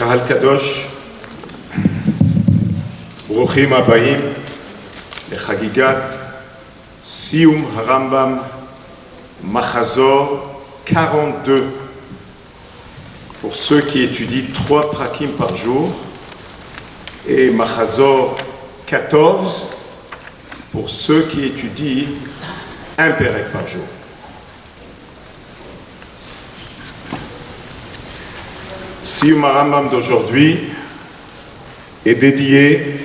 קהל קדוש, ברוכים הבאים לחגיגת סיום הרמב"ם, מחזור 42, pour ceux qui étudient 3 prakim par jour, et Mahazor 14 pour ceux qui étudient un pérec par jour. Siyum Rambam d'aujourd'hui est dédié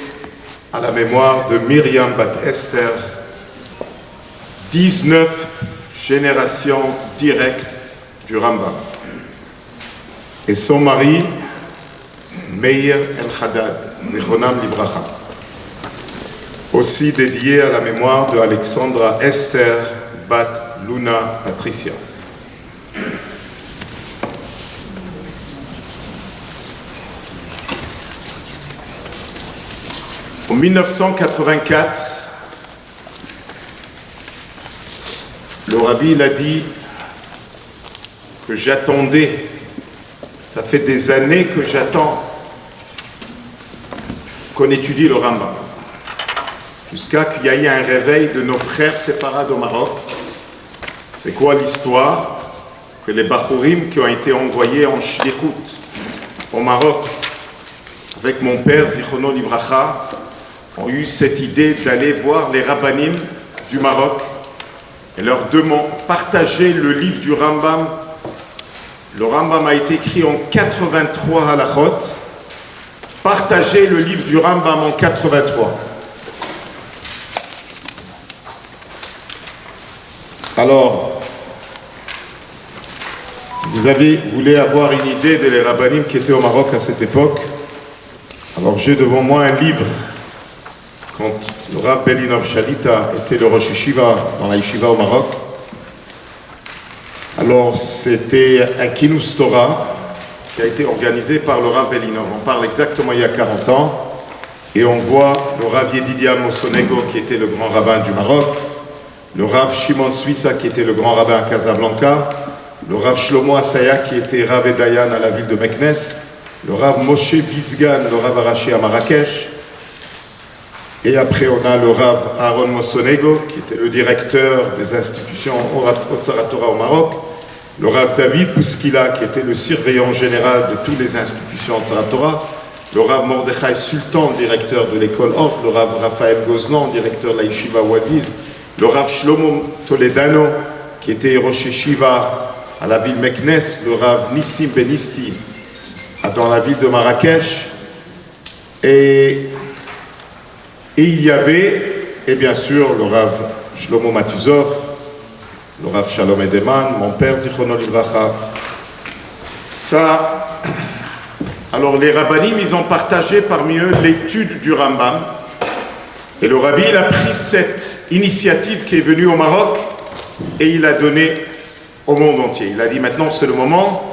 à la mémoire de Myriam Bat Esther, 19 générations directes du Rambam, et son mari Meir El-Haddad, Zichronam Livracha, aussi dédié à la mémoire de Alexandra Esther Bat Luna Patricia. En 1984, le rabbi a dit que j'attendais, ça fait des années que j'attends qu'on étudie le Rambam, jusqu'à qu'il y ait un réveil de nos frères séparés au Maroc. C'est quoi l'histoire? Que les Bachourim qui ont été envoyés en Shlichut au Maroc avec mon père Zichrono Livracha ont eu cette idée d'aller voir les rabbanim du Maroc et leur demander partager le livre du Rambam. Le Rambam a été écrit en 83 halachot. Partager le livre du Rambam en 83. Alors, si vous voulez avoir une idée des rabbanim qui étaient au Maroc à cette époque, alors j'ai devant moi un livre. Quand le Rav Belinov Shalita était le Rosh Yeshiva dans la Yeshiva au Maroc, alors c'était un Kinus Torah qui a été organisé par le Rav Belinov. On parle exactement il y a 40 ans, et on voit le Rav Yedidia Mosonego qui était le grand rabbin du Maroc, le Rav Shimon Suissa qui était le grand rabbin à Casablanca, le Rav Shlomo Asaya qui était Rav et Dayan à la ville de Meknes, le Rav Moshe Vizgan, le Rav Arashi à Marrakech, et après on a le Rav Aaron Mosonego qui était le directeur des institutions Otzara Torah au Maroc, le Rav David Pouskila qui était le surveillant général de toutes les institutions Otzara Torah, le Rav Mordechai Sultan, directeur de l'école Or, le Rav Raphaël Gozlan, directeur de la Yeshiva Ouaziz, le Rav Shlomo Toledano qui était Rosh Yeshiva à la ville Meknes, le Rav Nissim Benisti dans la ville de Marrakech, et il y avait, et bien sûr, le Rav Shlomo Matuzov, le Rav Shalom Edeman, mon père Zichrono Livracha. Ça, alors les rabbanim, ils ont partagé parmi eux l'étude du Rambam, et le rabbi, il a pris cette initiative qui est venue au Maroc, et il a donné au monde entier. Il a dit, maintenant c'est le moment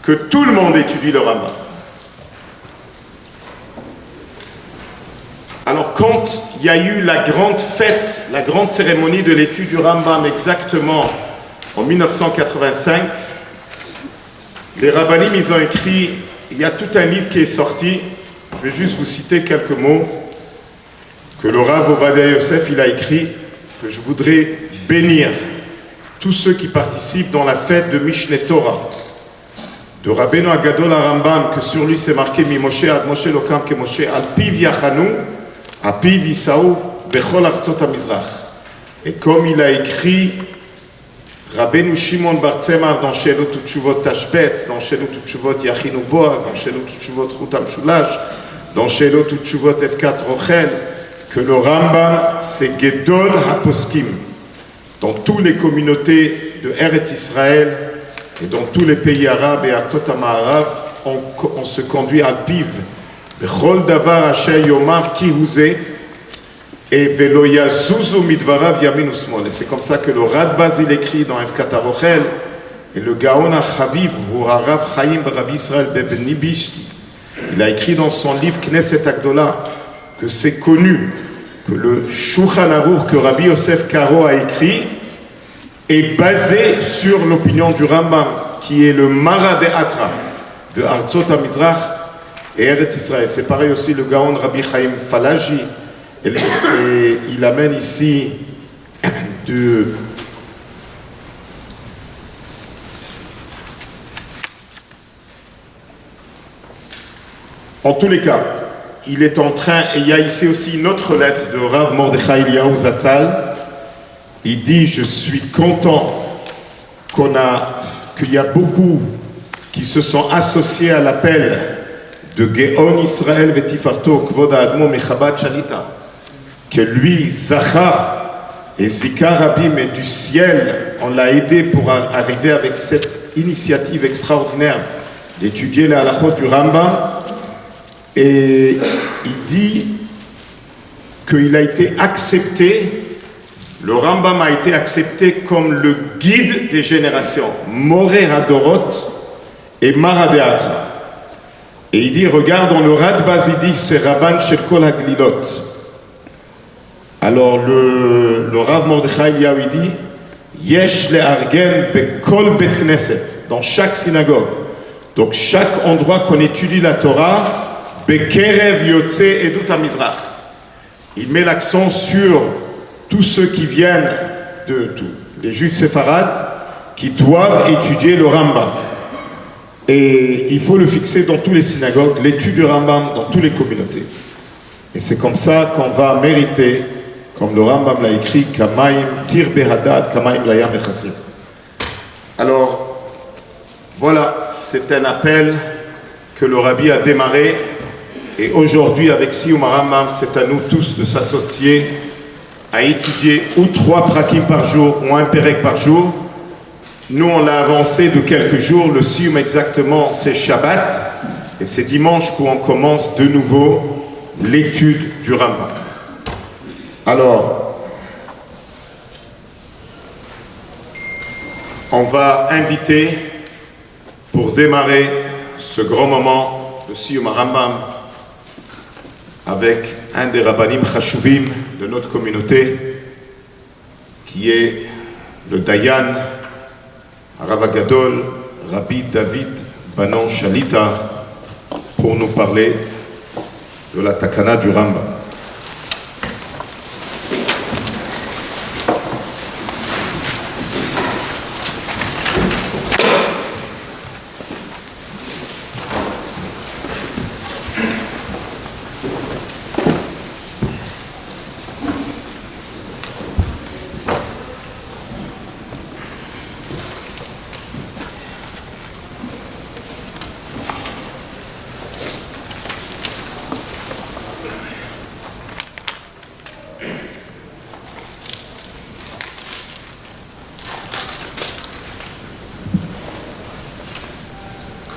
que tout le monde étudie le Rambam. Alors quand il y a eu la grande fête, la grande cérémonie de l'étude du Rambam exactement en 1985, les rabbanim, ils ont écrit, il y a tout un livre qui est sorti, je vais juste vous citer quelques mots, que le Rav Ovadia Yosef, il a écrit, que je voudrais bénir tous ceux qui participent dans la fête de Mishneh Torah, de Rabbeinu Agadol Rambam, que sur lui c'est marqué Mi Moshe ad Moshe Lokam ke Moshe al piv yachanu apiv yisaou bechol artzot hamizrach. Et comme il a écrit Rabbeinu Shimon Bar Tzemar dans Shelut Utshuvot Tashbetz, dans Shelut Utshuvot Yachinu Boaz, dans Shelut Utshuvot Rutam Shulash, dans Shelut Utshuvot Efkat Rochel, que le Rambam c'est Gedol HaPoskim. Dans toutes les communautés de Eretz Israël et dans tous les pays arabes et Artzot HaMa'arav, on se conduit à Piv. Bechol davar asher yomar ki huzeh et velo yazuzu midvarav yamin usmol. Et c'est comme ça que le Radbaz il écrit dans Efkat Rochel, et le Gaon HaChaviv ou Harav Chaim Rabbi Israël Bebni Bishti, il a écrit dans son livre Knesset Agdola que c'est connu que le Shulchan Aruch que Rabbi Yosef Karo a écrit est basé sur l'opinion du Rambam, qui est le Mara de Atra de Artzot HaMizrach, et Eretz Israël. C'est pareil aussi le Gaon Rabbi Chaim Falaji, et il amène ici en tous les cas, il est en train, et il y a ici aussi une autre lettre de Rav Mordechai Eliyahu Zatzal. Il dit, je suis content qu'il y a beaucoup qui se sont associés à l'appel de Geon Israël Vetifarto Kvod Admo Mechabad Shalita, que lui, Zachar et Zika Rabim et du ciel, on l'a aidé pour arriver avec cette initiative extraordinaire d'étudier la halachot du Rambam. Et il dit qu'il a été accepté, le Rambam a été accepté comme le guide des générations, Moré Hadorot et Maradeatra. Et il dit, regarde, dans le Radbaz, il dit, c'est Rabban Shel Kol Haglilot. Alors le Rav Mordechai Eliyahu, il dit, Yesh le'argen bekol bet knesset, dans chaque synagogue. Donc chaque endroit qu'on étudie la Torah, Bekerev Yotze Edut HaMizrach. Il met l'accent sur tous ceux qui viennent les juifs séfarades qui doivent étudier le Rambam. Et il faut le fixer dans toutes les synagogues, l'étude du Rambam dans toutes les communautés. Et c'est comme ça qu'on va mériter, comme le Rambam l'a écrit, Kamaim Tir Behadad, Kamaim Layam Echassim. Alors, voilà, c'est un appel que le Rabbi a démarré. Et aujourd'hui, avec Siyum Rambam, c'est à nous tous de s'associer à étudier ou 3 prakim par jour ou 1 perek par jour. Nous, on l'a avancé de quelques jours. Le Siyum exactement, c'est Shabbat. Et c'est dimanche qu'on commence de nouveau l'étude du Rambam. Alors, on va inviter, pour démarrer ce grand moment de Siyum Rambam, avec un des rabbanim chashuvim de notre communauté, qui est le Dayan, Rav Agadol, Rabbi David Banon Shalita, pour nous parler de la Takana du Rambam.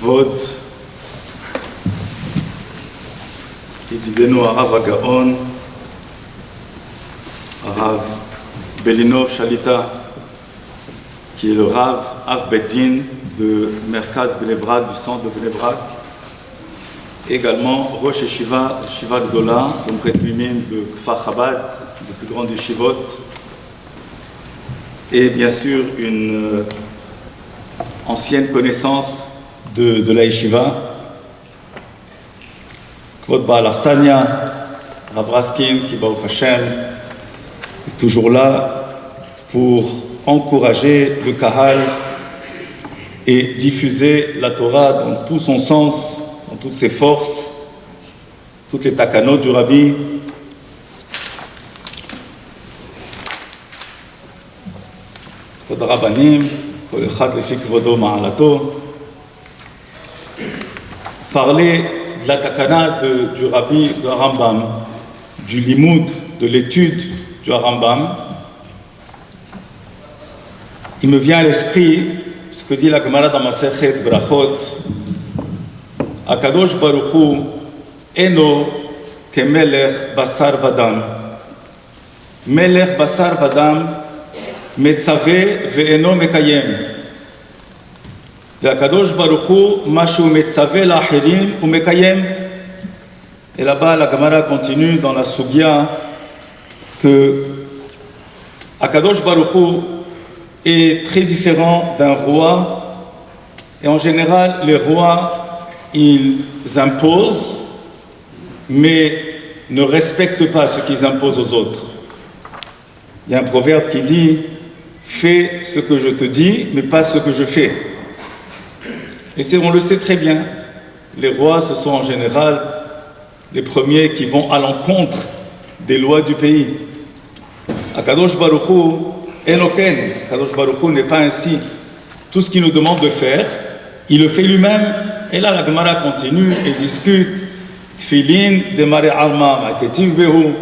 כבוד ידידנו הרב הגאון, הרב בלינוב שליטה, qui est le Rav Av Beddin de Merkaz Bnei Brak, du centre de Bnei Brak, également Rosh Yeshiva, Shiva Gdola, donc Pret Mimim de Kfar Chabad, le plus grand yeshivot, et bien sûr une ancienne connaissance de la Yeshiva, Kvod Baal Harsania, Rav Raskin, qui Baruch Hashem est toujours là pour encourager le Kahal et diffuser la Torah dans tout son sens, dans toutes ses forces, toutes les takanot du Rabbi. Kvod Rabbanim, Kol Echad Lefi Kvodo Ma'alato. Parler de la takana du Rabbi de Rambam, du limoud, de l'étude du Rambam, il me vient à l'esprit ce que dit la Gemara dans Masechet Brachot, Akadosh Baruch Hu eno kemelech basar vadam. Melech basar vadam metzave ve'eno mekayem. והקדוש ברוך הוא, מה שהוא מצווה לאחרים, הוא מקיים. Et là-bas, la Gemara continue dans la Sugya que Akadosh Baruch Hu est très différent d'un roi. Et en général, les rois, ils imposent, mais ne respectent pas ce qu'ils imposent aux autres. Il y a un proverbe qui dit « Fais ce que je te dis, mais pas ce que je fais ». Et on le sait très bien, les rois, ce sont en général les premiers qui vont à l'encontre des lois du pays. Akadosh Baruch Hu, Eloken, Akadosh Baruch Hu n'est pas ainsi. Tout ce qu'il nous demande de faire, il le fait lui-même. Et là, la Gemara continue et discute. Tfilin, Demare Alma, Maketiv Behu.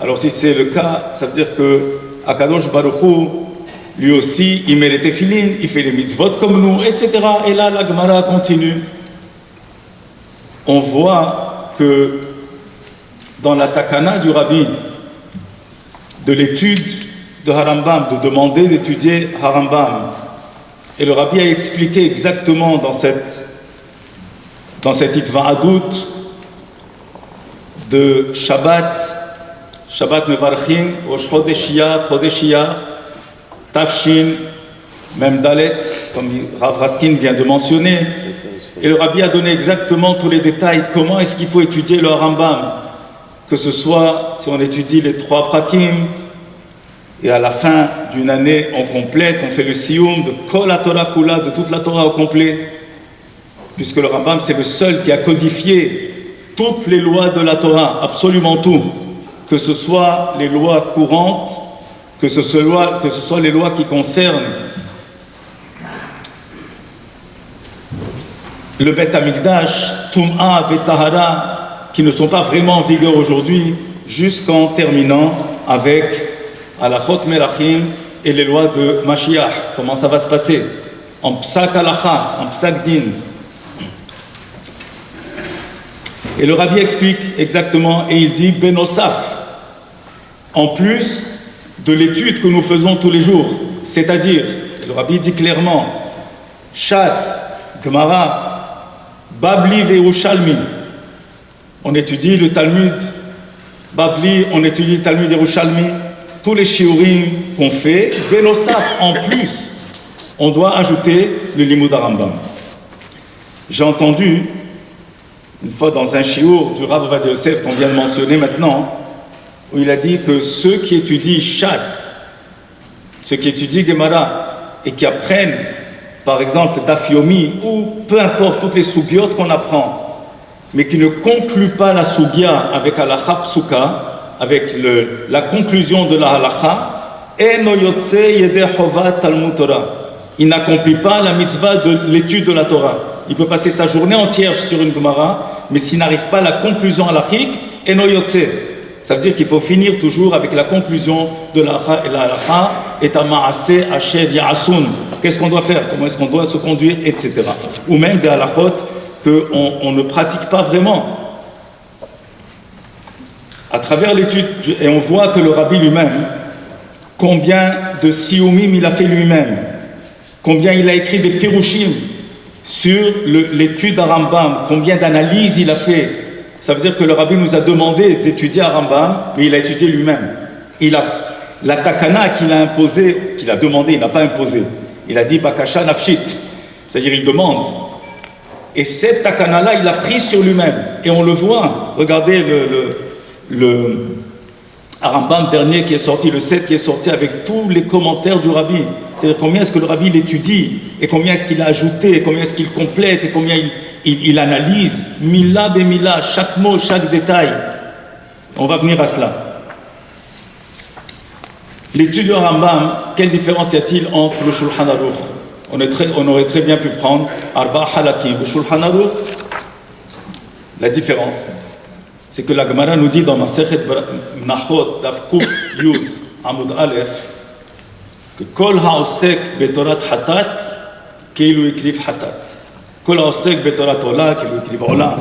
Alors, si c'est le cas, ça veut dire que Akadosh Baruch Hu, lui aussi, il met les tefilin, il fait les mitzvot comme nous, etc. Et là, la Gemara continue. On voit que dans la takana du Rabbi, de l'étude de Harambam, de demander d'étudier Harambam, et le Rabbi a expliqué exactement dans cette Hitva'adut de Shabbat Mevarchin, Rosh Chodesh Iyar, Tafshin, même Dalet, comme Rav Raskin vient de mentionner. Et le Rabbi a donné exactement tous les détails, comment est-ce qu'il faut étudier le Harambam, que ce soit si on étudie les 3 prakim, et à la fin d'une année on complète, on fait le siyum de Kol HaTorah Kula, de toute la Torah au complet, puisque le Rambam c'est le seul qui a codifié toutes les lois de la Torah, absolument tout, que ce soit les lois courantes, que ce soit les lois qui concernent le Bet Hamikdash, Tum'a et Tahara, qui ne sont pas vraiment en vigueur aujourd'hui, jusqu'en terminant avec Halachot Melachim et les lois de Mashiach. Comment ça va se passer en Psak Halacha, en Psak Din. Et le Rabbi explique exactement, et il dit Benosaf, en plus de l'étude que nous faisons tous les jours, c'est-à-dire, le Rabbi dit clairement, Shas, Gemara, Babli et Yerushalmi, on étudie le Talmud Bavli, on étudie le Talmud Yerushalmi, tous les shiurim qu'on fait, Benosaf, en plus, on doit ajouter le Limud Harambam. J'ai entendu, une fois dans un shiur du Rav Ovadia Yosef qu'on vient de mentionner maintenant, où il a dit que ceux qui étudient Shas, ceux qui étudient Gemara et qui apprennent, par exemple, Daf Yomi, ou peu importe toutes les sugyot qu'on apprend, mais qui ne concluent pas la sugya avec Halacha Psuka, avec la conclusion de la Halacha, Eno Yotze Yedei Chovat Talmud Torah. Il n'accomplit pas la mitzvah de l'étude de la Torah. Il peut passer sa journée entière sur une Gemara, mais s'il n'arrive pas à la conclusion halachique, Eno Yotze. Ça veut dire qu'il faut finir toujours avec la conclusion de la halacha, et Ma'aseh Asher Ya'asun. Qu'est-ce qu'on doit faire? Comment est-ce qu'on doit se conduire, etc. Ou même des halachot qu'on ne pratique pas vraiment. À travers l'étude, et on voit que le Rabbi lui-même, combien de siyumim il a fait lui-même, combien il a écrit des pirushim sur l'étude d'Arambam, combien d'analyses il a fait. Ça veut dire que le Rabbi nous a demandé d'étudier Arambam, mais il a étudié lui-même. La takana qu'il a imposée, qu'il a demandé, il n'a pas imposé. Il a dit Bakasha Nafshit, c'est-à-dire il demande. Et cette takana-là, il l'a pris sur lui-même. Et on le voit, regardez le Arambam dernier qui est sorti, le 7 qui est sorti avec tous les commentaires du Rabbi. C'est-à-dire combien est-ce que le Rabbi l'étudie, et combien est-ce qu'il a ajouté, et combien est-ce qu'il complète, et combien il analyse, mila be mila, chaque mot, chaque détail. On va venir à cela. L'étude du Rambam, quelle différence y a-t-il entre le Shulchan Aruch? On aurait très bien pu prendre Arba Halakim. Le Shulchan Aruch, la différence, c'est que la Gemara nous dit dans Masechet Menachot, Daf Kuf Yud Amud Aleph, que Kol Haosek Betorat Hatat, Keilu Ekriv Hatat. Kol Haosek Betorat Ola, Keilu Ekriv Ola.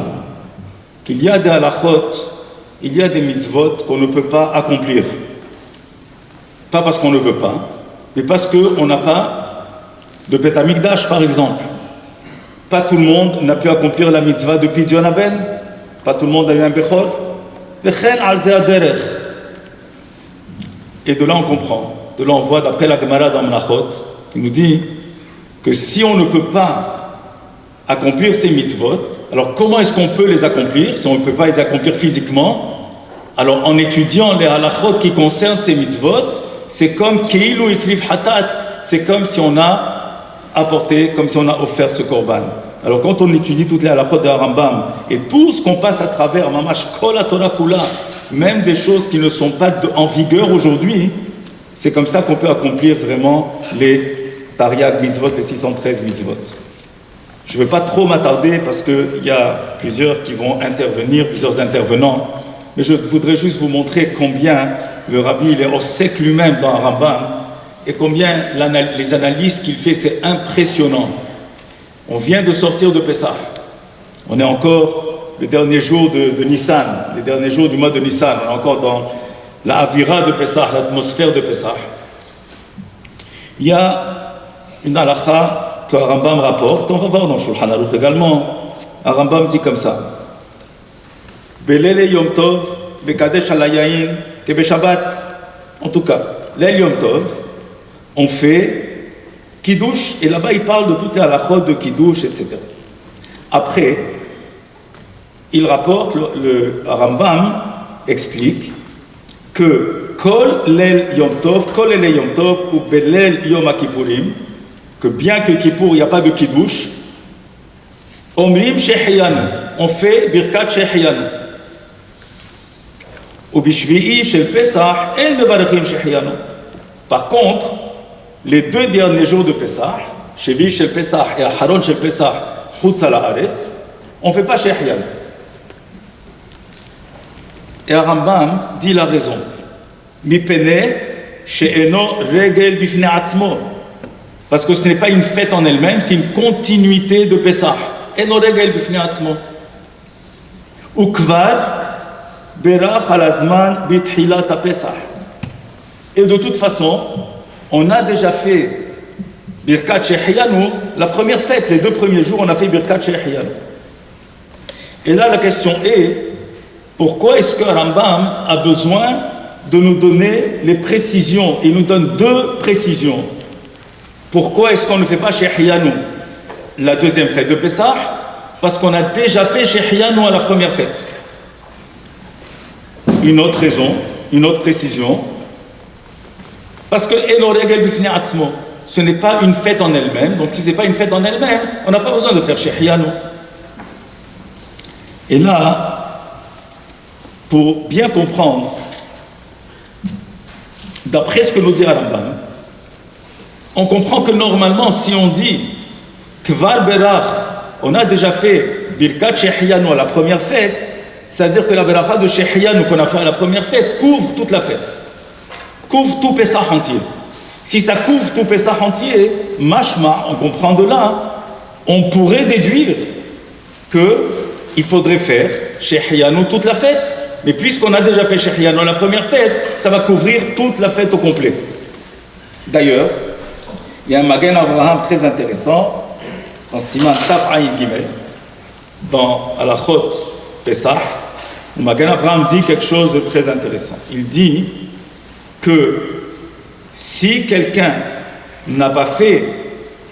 Qu'il y a des halachot, il y a des mitzvot qu'on ne peut pas accomplir. Pas parce qu'on ne veut pas, mais parce qu'on n'a pas de Bet Hamikdash, par exemple. Pas tout le monde n'a pu accomplir la mitzvah de Pidyon Haben. Pas tout le monde a eu un Bechor. Et de là on comprend. De là on voit, d'après la Gemara dans Menachot, qui nous dit que si on ne peut pas accomplir ces mitzvot. Alors comment est-ce qu'on peut les accomplir si on ne peut pas les accomplir physiquement? Alors en étudiant les halachot qui concernent ces mitzvot, c'est comme Keilu Iklif Hatat, c'est comme si on a apporté, comme si on a offert ce korban. Alors quand on étudie toutes les halachot de Rambam et tout ce qu'on passe à travers, Mamash Kol HaTorah Kula, même des choses qui ne sont pas en vigueur aujourd'hui, c'est comme ça qu'on peut accomplir vraiment les Tariag mitzvot, les 613 mitzvot. Je ne vais pas trop m'attarder parce qu'il y a plusieurs qui vont intervenir, plusieurs intervenants, mais je voudrais juste vous montrer combien le rabbi il est au sec lui-même dans Rambam et combien les analyses qu'il fait, c'est impressionnant. On vient de sortir de Pessah. On est encore le dernier jour de Nissan, les derniers jours du mois de Nissan. On est encore dans la avira de Pessah, l'atmosphère de Pessah. Il y a une halakha que Rambam rapporte, on va voir dans Shulchan Aruch également. Rambam dit comme ça: Belele Yom Tov, Bekadesh Alayayin, Kebe Shabbat. En tout cas, l'El Yom Tov, on fait Kiddush, et là-bas il parle de toutes les halachot de Kiddush, etc. Après, il rapporte, le Rambam explique que Kol Lel Yom Tov, Kol Lel Yom Tov, ou Belel Yom HaKippurim, que bien que Kippour, il n'y a pas de Kiddush, Omrim Shehiyanu, on fait Birkat Shehiyanu. Ou Bishvi'i Shel Pesach, El Mebarechim Shehiyanu. Par contre, les 2 derniers jours de Pesach, Shvi'i Shel Pesach et Aharon Shel Pesach, Chutz Haaretz, on ne fait pas Shehiyanu. Et Rambam dit la raison. Mipene she'eno regel bifnei atzmo. Parce que ce n'est pas une fête en elle-même, c'est une continuité de Pessah. Eno regel bifnei atzmo. Ukvar berach al azman bithilat ha-Pesach. Et de toute façon, on a déjà fait Birkat Shehiyanu, la première fête, les 2 premiers jours, on a fait Birkat Shehiyanu. Et là, la question est, pourquoi est-ce que Rambam a besoin de nous donner les précisions? Il nous donne 2 précisions. Pourquoi est-ce qu'on ne fait pas Shehiyanu, la deuxième fête de Pessah? Parce qu'on a déjà fait Shehiyanu à la première fête. Une autre raison, une autre précision, parce que ce n'est pas une fête en elle-même, donc si ce n'est pas une fête en elle-même, on n'a pas besoin de faire Shehiyanu. Et là, pour bien comprendre, d'après ce que nous dit Rambam, on comprend que normalement, si on dit Kvar Berach, on a déjà fait Birkat Shehiyanu à la première fête, c'est-à-dire que la Beracha de Shehiyanu qu'on a fait à la première fête couvre toute la fête, couvre tout Pessah entier. Si ça couvre tout Pessah entier, mashma, on comprend de là, on pourrait déduire qu'il faudrait faire Shehiyanu toute la fête. Mais puisqu'on a déjà fait Shehiyanu à la première fête, ça va couvrir toute la fête au complet. D'ailleurs, il y a un Magen Avraham très intéressant, dans Siman Taf Ayin Gimel, dans Halachot Pesach, le Magen Avraham dit quelque chose de très intéressant. Il dit que si quelqu'un n'a pas fait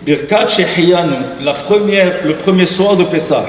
Birkat Shehiyanu le premier soir de Pesach,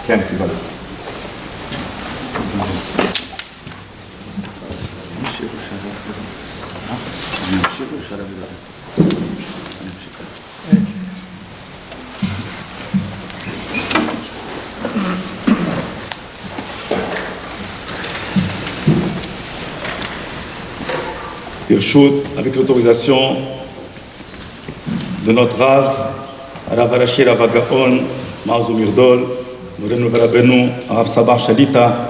כן, קיבלת. נמשיך או שלב? Birshut, avec l'autorisation de notre Rav, Rav Arashi Rav Gaon, Maozo Mirdol, Moreno Verabenu, Rav Sabah Shalita,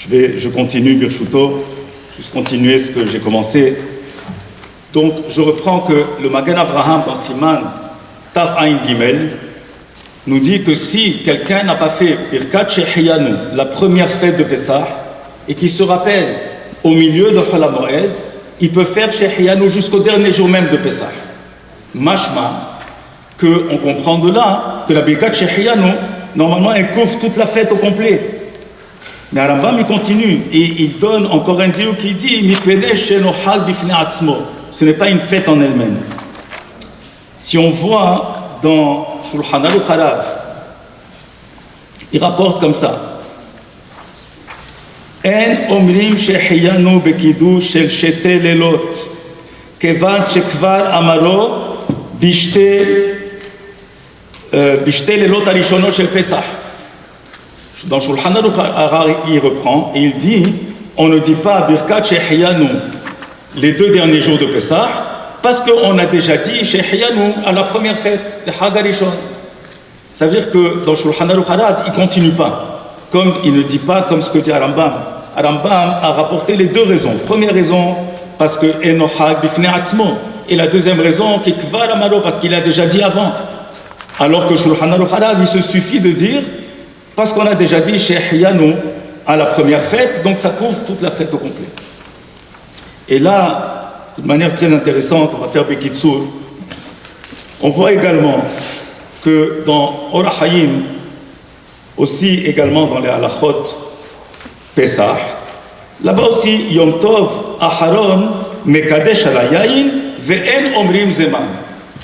je continue Birshuto, juste continuer ce que j'ai commencé. Donc, je reprends que le Magen Avraham dans Siman Taf Ain Gimel nous dit que si quelqu'un n'a pas fait Birkat Shehiyanu, la première fête de Pessah, et qui se rappelle au milieu de Chol HaMoed, il peut faire Shehiyanu jusqu'au dernier jour même de Pessah. Mashma, qu'on comprend de là que la Birkat Shehiyanu, normalement, elle couvre toute la fête au complet. Mais Rambam, il continue et il donne encore un dieu qui dit Mipene Sheno Hal Bifne Atzmo. Ce n'est pas une fête en elle-même. Si on voit dans Shulchan Aruch Harav, il rapporte comme ça. En omrim shehiyanu bekidush shel shete lelot, kevan shekvar amaro bishte lelot arishono shel Pesach. Dans Shulchan Aruch Harav, il reprend et il dit, on ne dit pas Birkat shehiyanu les 2 derniers jours de Pessah, parce qu'on a déjà dit Shehiyanu à la première fête, le Hag HaRishon. Ça veut dire que dans Shulchan Aruch Harav, il ne continue pas, comme il ne dit pas comme ce que dit Rambam. Rambam a rapporté les 2 raisons. Première raison, parce que Eno Hag Bifne Atzmo, et la deuxième raison, qui est Kvar Amaro, parce qu'il a déjà dit avant. Alors que Shulchan Aruch Harav, il se suffit de dire, parce qu'on a déjà dit Shehiyanu à la première fête, donc ça couvre toute la fête au complet. Et là, de manière très intéressante, on va faire Bekitsur. On voit également que dans Or HaHayim, aussi également dans les halachot Pesach, là-bas aussi, Yom Tov Aharon Mekadesh ala Yain ve'en omrim zeman.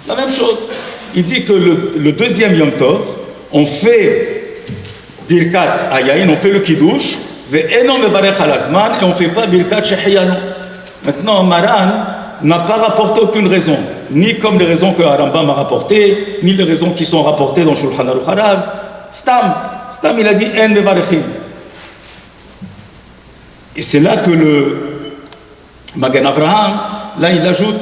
La même chose. Il dit que le deuxième Yom Tov, on fait Birkat à Yain, on fait le Kiddush, ve'en mevarech al azman, et on ne fait pas Birkat Shehiyanu. Maintenant, Maran n'a pas rapporté aucune raison, ni comme les raisons que Rambam a rapportées, ni les raisons qui sont rapportées dans Shulchan Aruch Harav. Stam, il a dit En mevarechim. Et c'est là que le Magen Avraham, là il ajoute,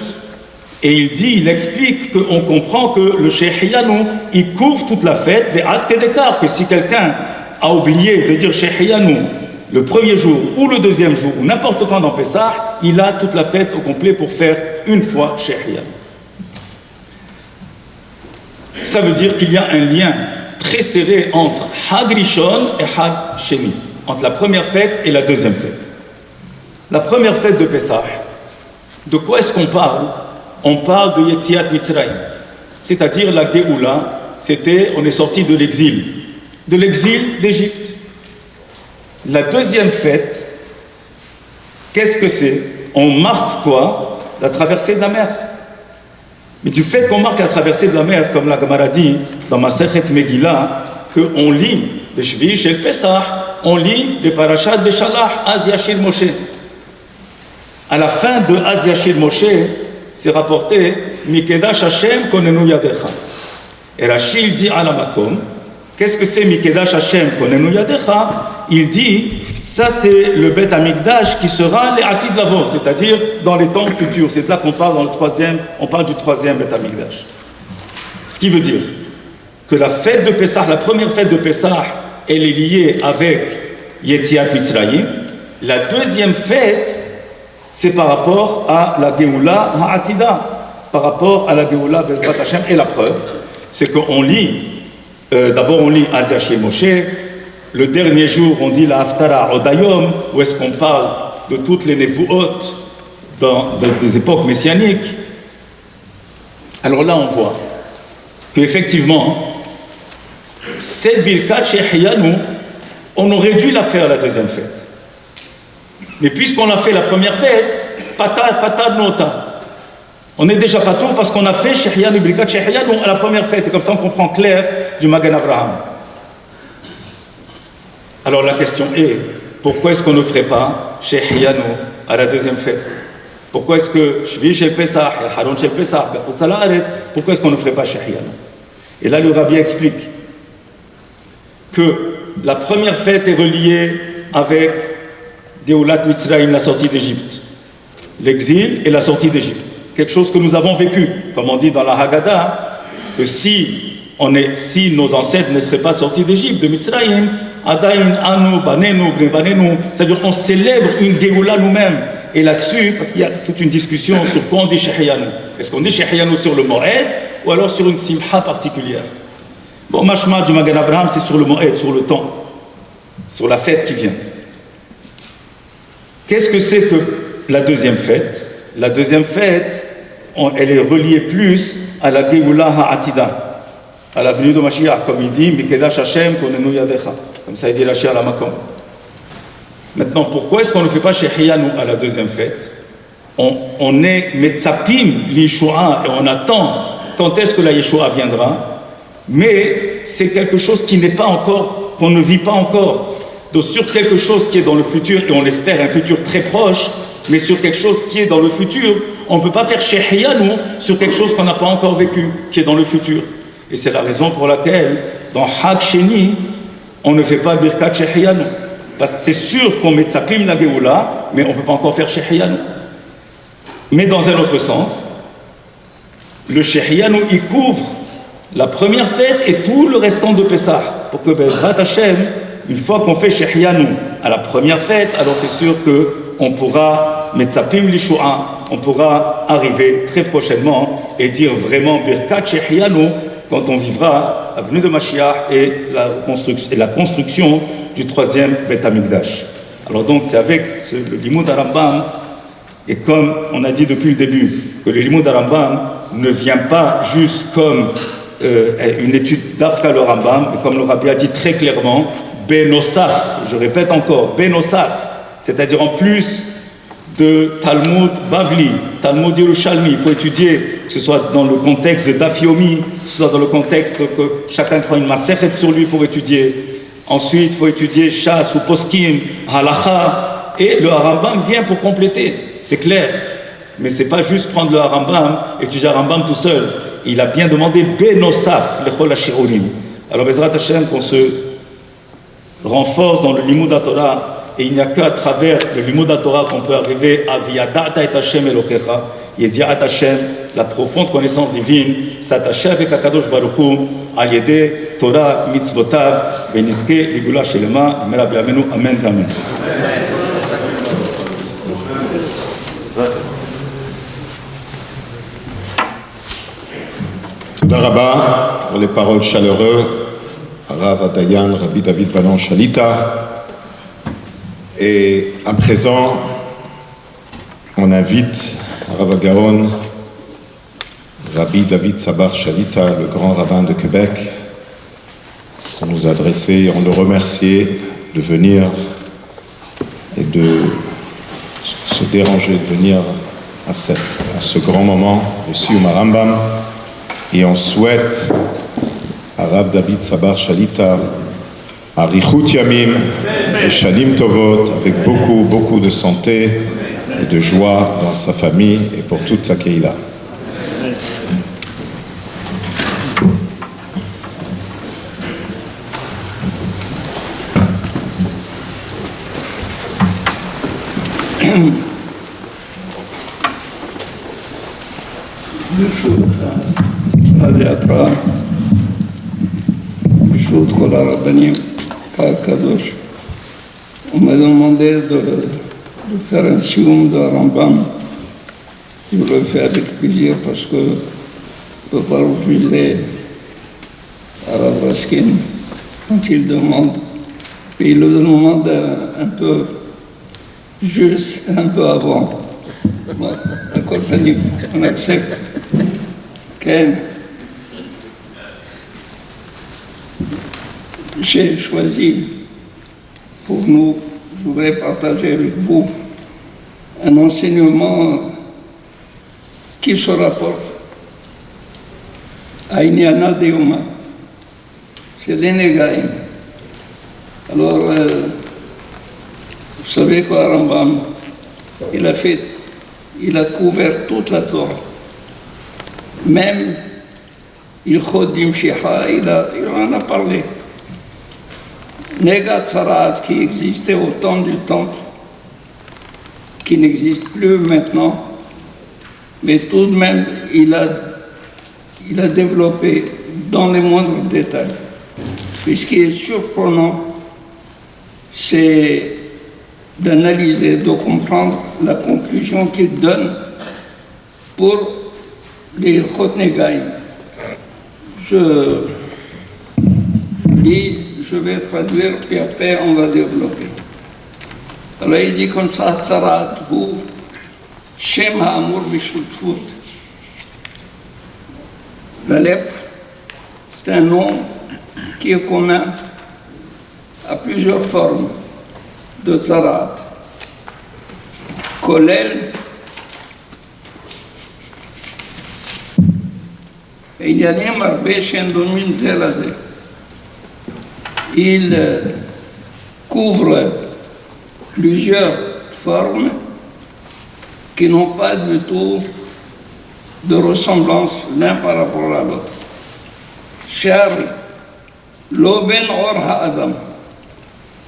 et il dit, il explique qu'on comprend que le Shehiyanu, il couvre toute la fête, ve'ad kedekar, que si quelqu'un a oublié de dire Shehiyanu le premier jour ou le deuxième jour, ou n'importe quand dans Pessah, il a toute la fête au complet pour faire une fois Shehiyanu. Ça veut dire qu'il y a un lien très serré entre Hag Rishon et Hag Sheni, entre la première fête et la deuxième fête. La première fête de Pessah, de quoi est-ce qu'on parle? On parle de Yetziat Mitzrayim, c'est-à-dire la Géoula, on est sorti de l'exil d'Égypte. La deuxième fête, qu'est-ce que c'est? On marque quoi? La traversée de la mer. Mais du fait qu'on marque la traversée de la mer, comme la Gemara dit dans Masechet Megillah, qu'on lit le Shvi Shel Pesach, on lit le Parashat Beshalach, Az Yashir Moshe. À la fin de Az Yashir Moshe, c'est rapporté Mikedash Hashem Konenu Yadecha. Et Rachid dit à la Makom, qu'est-ce que c'est Mikedash Hashem Konenu Yadecha? Il dit, ça c'est le Beth Amikdash qui sera les Atid Lavor, c'est-à-dire dans les temps futurs. C'est là qu'on parle dans le troisième, on parle du troisième Beth Amikdash. Ce qui veut dire que la fête de Pessah, la première fête de Pessah, elle est liée avec Yetziat Mitzrayim. La deuxième fête, c'est par rapport à la Géoula Ha'atida, par rapport à la Géoula Bezrat Hashem. Et la preuve, c'est qu'on lit, d'abord on lit Az Yashir Moshe. Le dernier jour, on dit la Haftara Odayom, où est-ce qu'on parle de toutes les Nevuot dans des époques messianiques. Alors là, on voit qu'effectivement, cette Birkat Shehiyanu, on aurait dû la faire la deuxième fête. Mais puisqu'on l'a fait la première fête, patar nota. On est déjà patour parce qu'on a fait Shehiyanu, Birkat Shehiyanu à la première fête. Et comme ça, on comprend clair du Magen Avraham. Alors la question est, pourquoi est-ce qu'on ne ferait pas Shehiyanu à la deuxième fête? Pourquoi est-ce que Shvi Shel Pesach, Haron Shel Pesach, pourquoi est-ce qu'on ne ferait pas Shehiyanu? Et là le Rabbi explique que la première fête est reliée avec Géoulat Mitzrayim, la sortie d'Égypte. l'exil et la sortie d'Égypte. Quelque chose que nous avons vécu, comme on dit dans la Haggadah, que si nos ancêtres ne seraient pas sortis d'Égypte, de Mitzrayim, Adain, Anu, Banenu, Bnebanenu, c'est-à-dire on célèbre une Géoula nous-mêmes. Et là-dessus, parce qu'il y a toute une discussion sur quoi on dit Shehianu. Est-ce qu'on dit Shehianu sur le Moed ou alors sur une Simcha particulière? Bon, Mashma du Magen Abraham, c'est sur le Moed, sur le temps, sur la fête qui vient. Qu'est-ce que c'est que la deuxième fête? La deuxième fête, elle est reliée plus à la Géoula Ha'atida, à la venue de Mashiach, comme il dit, Mikedash Hashem konenu yadecha. Comme ça, il dit la Shia la Makom. Maintenant, pourquoi est-ce qu'on ne fait pas Shehianu à la deuxième fête? On est Metzapim l'Yeshua et on attend quand est-ce que la Yeshua viendra, mais c'est quelque chose qui n'est pas encore, qu'on ne vit pas encore. Donc sur quelque chose qui est dans le futur, et on l'espère un futur très proche, mais sur quelque chose qui est dans le futur, on ne peut pas faire Shehianu sur quelque chose qu'on n'a pas encore vécu, qui est dans le futur. Et c'est la raison pour laquelle, dans Hag Sheni, on ne fait pas Birkat Shehianu. Parce que c'est sûr qu'on met Tzapim la Géoula, mais on ne peut pas encore faire Shehianu. Mais dans un autre sens, le Shehianu, il couvre la première fête et tout le restant de Pessah. Pour que Bezrat Hashem, une fois qu'on fait Shehianu à la première fête, alors c'est sûr qu'on pourra, Metzapim l'Ishua, on pourra arriver très prochainement et dire vraiment Birkat Shehianu quand on vivra la venue de Mashiach et la construction du troisième Beth Amikdash. Alors donc c'est avec le Limoud Rambam, et comme on a dit depuis le début, que le Limoud Rambam ne vient pas juste comme une étude d'Afka le Rambam, mais comme le Rabbi a dit très clairement, Benosaf, je répète encore, Benosaf, c'est-à-dire en plus de Talmud Bavli, Talmud Yerushalmi, il faut étudier, que ce soit dans le contexte de Daf Yomi, que ce soit dans le contexte que chacun prend une masechet sur lui pour étudier. Ensuite, il faut étudier Shas ou Poskim, Halacha, et le Harambam vient pour compléter, c'est clair. Mais c'est pas juste prendre le Harambam, étudier Harambam tout seul. Il a bien demandé Benosaf, l'Echol HaShiurim. Alors, Bezrat Hashem, qu'on se renforce dans le Limud HaTorah, et il n'y a qu'à travers le Limud HaTorah qu'on peut arriver à V'yada'ta et Hashem Elokecha, Yedi'at Hashem, la profonde connaissance divine, s'attacher avec Akadosh Baruch Hu, al yedei Torah mitzvotav, veniske ligula shelema, imera be'amenu, amen amen. Toda Rabba pour les paroles chaleureuses, Rav Adayan, Rabbi David Balan Shalita. Et à présent, on invite Rav Gaon, Rabbi David Sabar Shalita, le grand rabbin de Québec, pour nous adresser, on le remercier de venir et de se déranger de venir à ce grand moment, le Siyum Rambam, et on souhaite à Rav David Sabar Shalita Arichut Yamim et Shanim Tovot, avec beaucoup de santé et de joie dans sa famille et pour toute la Keïla. On m'a demandé de faire un Siyum de Rambam. Je le fais avec plaisir parce que je ne peux pas refuser à Rav Raskin quand il demande. Et il le demande un peu juste, un peu avant. Bon, d'accord, on accepte. Okay. J'ai choisi pour nous, je voudrais partager avec vous un enseignement qui se rapporte à Inyana Deuma. C'est l'Enegaïm. Alors, vous savez quoi, Rambam, il a couvert toute la Torah. Même il Chodim Shiha, il en a parlé. Negat Sarat qui existait au temps du temple, qui n'existe plus maintenant, mais tout de même, il a développé dans les moindres détails. Et ce qui est surprenant, c'est d'analyser, de comprendre la conclusion qu'il donne pour les Khotnegaïm. Je lis, je vais traduire, puis après on va développer. Alors il dit comme ça, Tsarat hu Shem ha'amur b'shutfut. La lèpre, c'est un nom qui est commun à plusieurs formes de Tsarat. Kolel, Eyanim Arbe Shendomin Zelazé. Il couvre plusieurs formes qui n'ont pas du tout de ressemblance l'un par rapport à l'autre. Cher l'oben or ha'adam,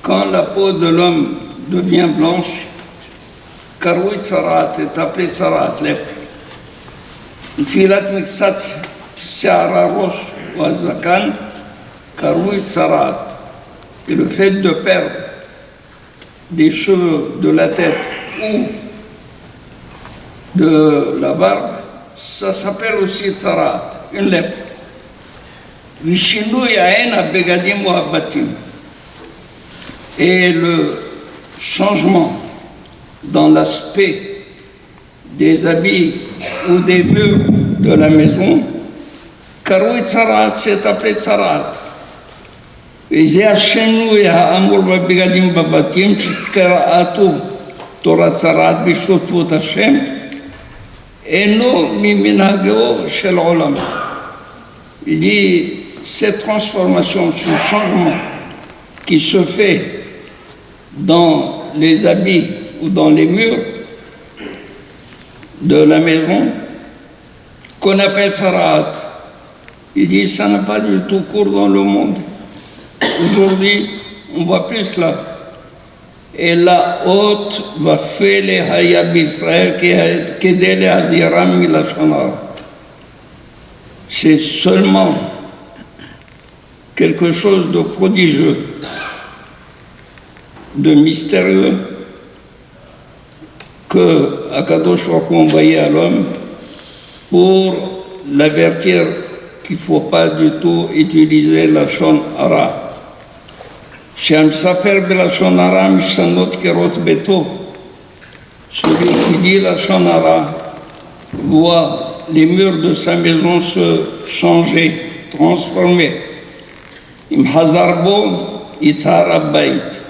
quand la peau de l'homme devient blanche, karoui tsarat est appelé tsarat, lèpre. Filat miksat shara rosh ou azakan, karoui tsarat. Et le fait de perdre des cheveux de la tête ou de la barbe, ça s'appelle aussi tsarat, une lèpre. Et le changement dans l'aspect des habits ou des murs de la maison, karoui tsarat, c'est appelé tsarat. Et c'est Hachem et Ha'amur Babigadim Babatim, Shikaraatu Torah Tsarat Bishotfut Hachem, et non Miminageo Shel Olam. Il dit, cette transformation, ce changement qui se fait dans les habits ou dans les murs de la maison, qu'on appelle Tsarat, il dit, ça n'a pas du tout cours dans le monde. Aujourd'hui, on voit plus cela. Et la haute va faire les hayab Israël qui est les Aziram Milachonara. C'est seulement quelque chose de prodigieux, de mystérieux, que Akadosh Baruch Hu a envoyé à l'homme pour l'avertir qu'il ne faut pas du tout utiliser la Shon Hara. שהמספר בלשון הרע משנות קירות ביתו. Celui qui dit la Shon Hara voit les murs de sa maison se changer, transformer. Im hazarbo itar abayit.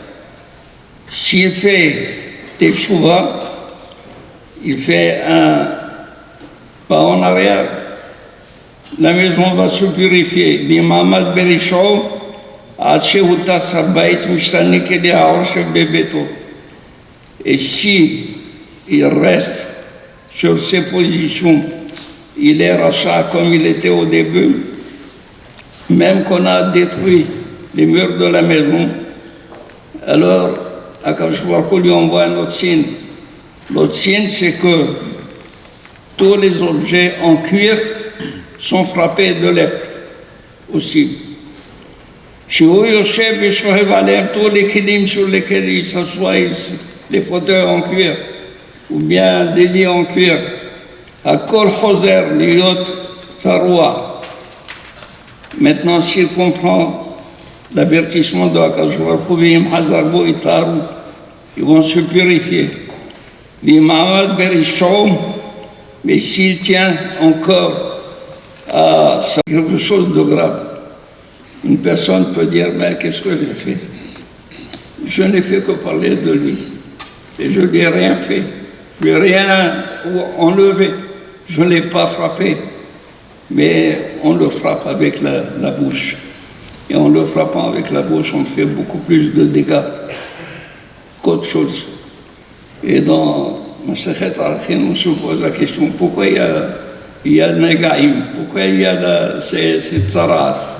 S'il fait teshuva, il fait un pas en arrière, la maison va se purifier. Bimamad berisho. Et si il reste sur ses positions, il est rachat comme il était au début, même qu'on a détruit les murs de la maison, alors Akadosh Baruch Hu lui envoie un autre signe. L'autre signe, c'est que tous les objets en cuir sont frappés de lèpre aussi. Chez Yoshev et Shohev Alem, tous les kelim sur lesquels il s'assoit, les fauteuils en cuir, ou bien des lits en cuir, à Kol Choser, Liot Tsaroua. Maintenant, s'il comprend l'avertissement de Akadosh Baruch Hu, V'im Hazarbo Itaru, ils vont se purifier. V'im Hamad Berishom, mais s'il tient encore à quelque chose de grave, une personne peut dire, mais qu'est-ce que j'ai fait? Je n'ai fait que parler de lui. Et je ne lui ai rien fait. Je ne lui ai rien enlevé. Je ne l'ai pas frappé. Mais on le frappe avec la bouche. Et en le frappant avec la bouche, on fait beaucoup plus de dégâts qu'autre chose. Et dans Masechet Arachin, on se pose la question, pourquoi il y a Negaïm? Pourquoi il y a ces tsarat?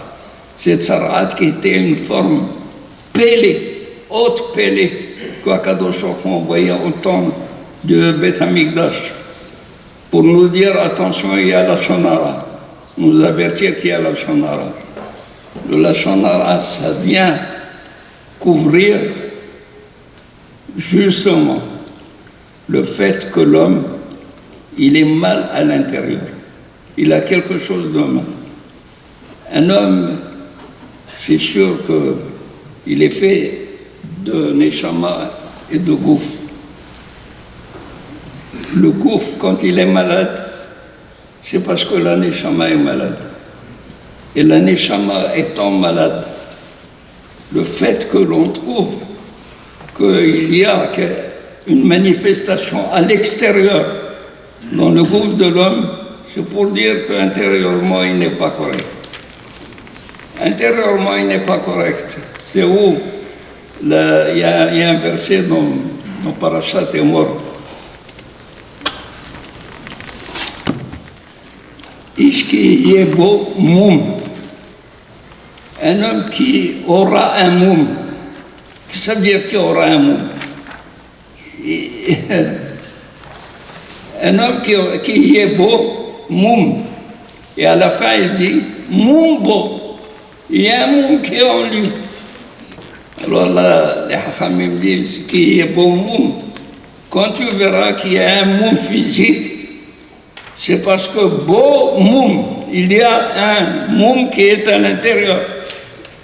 Cette tsarat qui était une forme pélée, haute pélée, qu'Akadosh Baruch Hu envoyait entendre de Beth Amikdash pour nous dire attention, il y a la Shonara, nous avertir qu'il y a la Shonara. Le Lashon Hara, ça vient couvrir justement le fait que l'homme, il est mal à l'intérieur. Il a quelque chose de mal. Un homme, c'est sûr qu'il est fait de Neshama et de Gouf. Le Gouf, quand il est malade, c'est parce que la Neshama est malade. Et la Neshama étant malade, le fait que l'on trouve qu'il y a une manifestation à l'extérieur dans le gouffre de l'homme, c'est pour dire qu'intérieurement il n'est pas correct. Intérieurement il n'est pas correct. C'est où il y a un verset dans Parashat Emor. Ishki yebo moum. Un homme qui aura un moum. Qu'est-ce que ça veut dire qu'il aura un moum? Un homme qui est beau, moum. Et à la fin, il dit, moum beau. Il y a un moum qui est en lui. Alors là, les hachamim disent qu'il est beau moum. Quand tu verras qu'il y a un moum physique, c'est parce que beau moum, il y a un moum qui est à l'intérieur.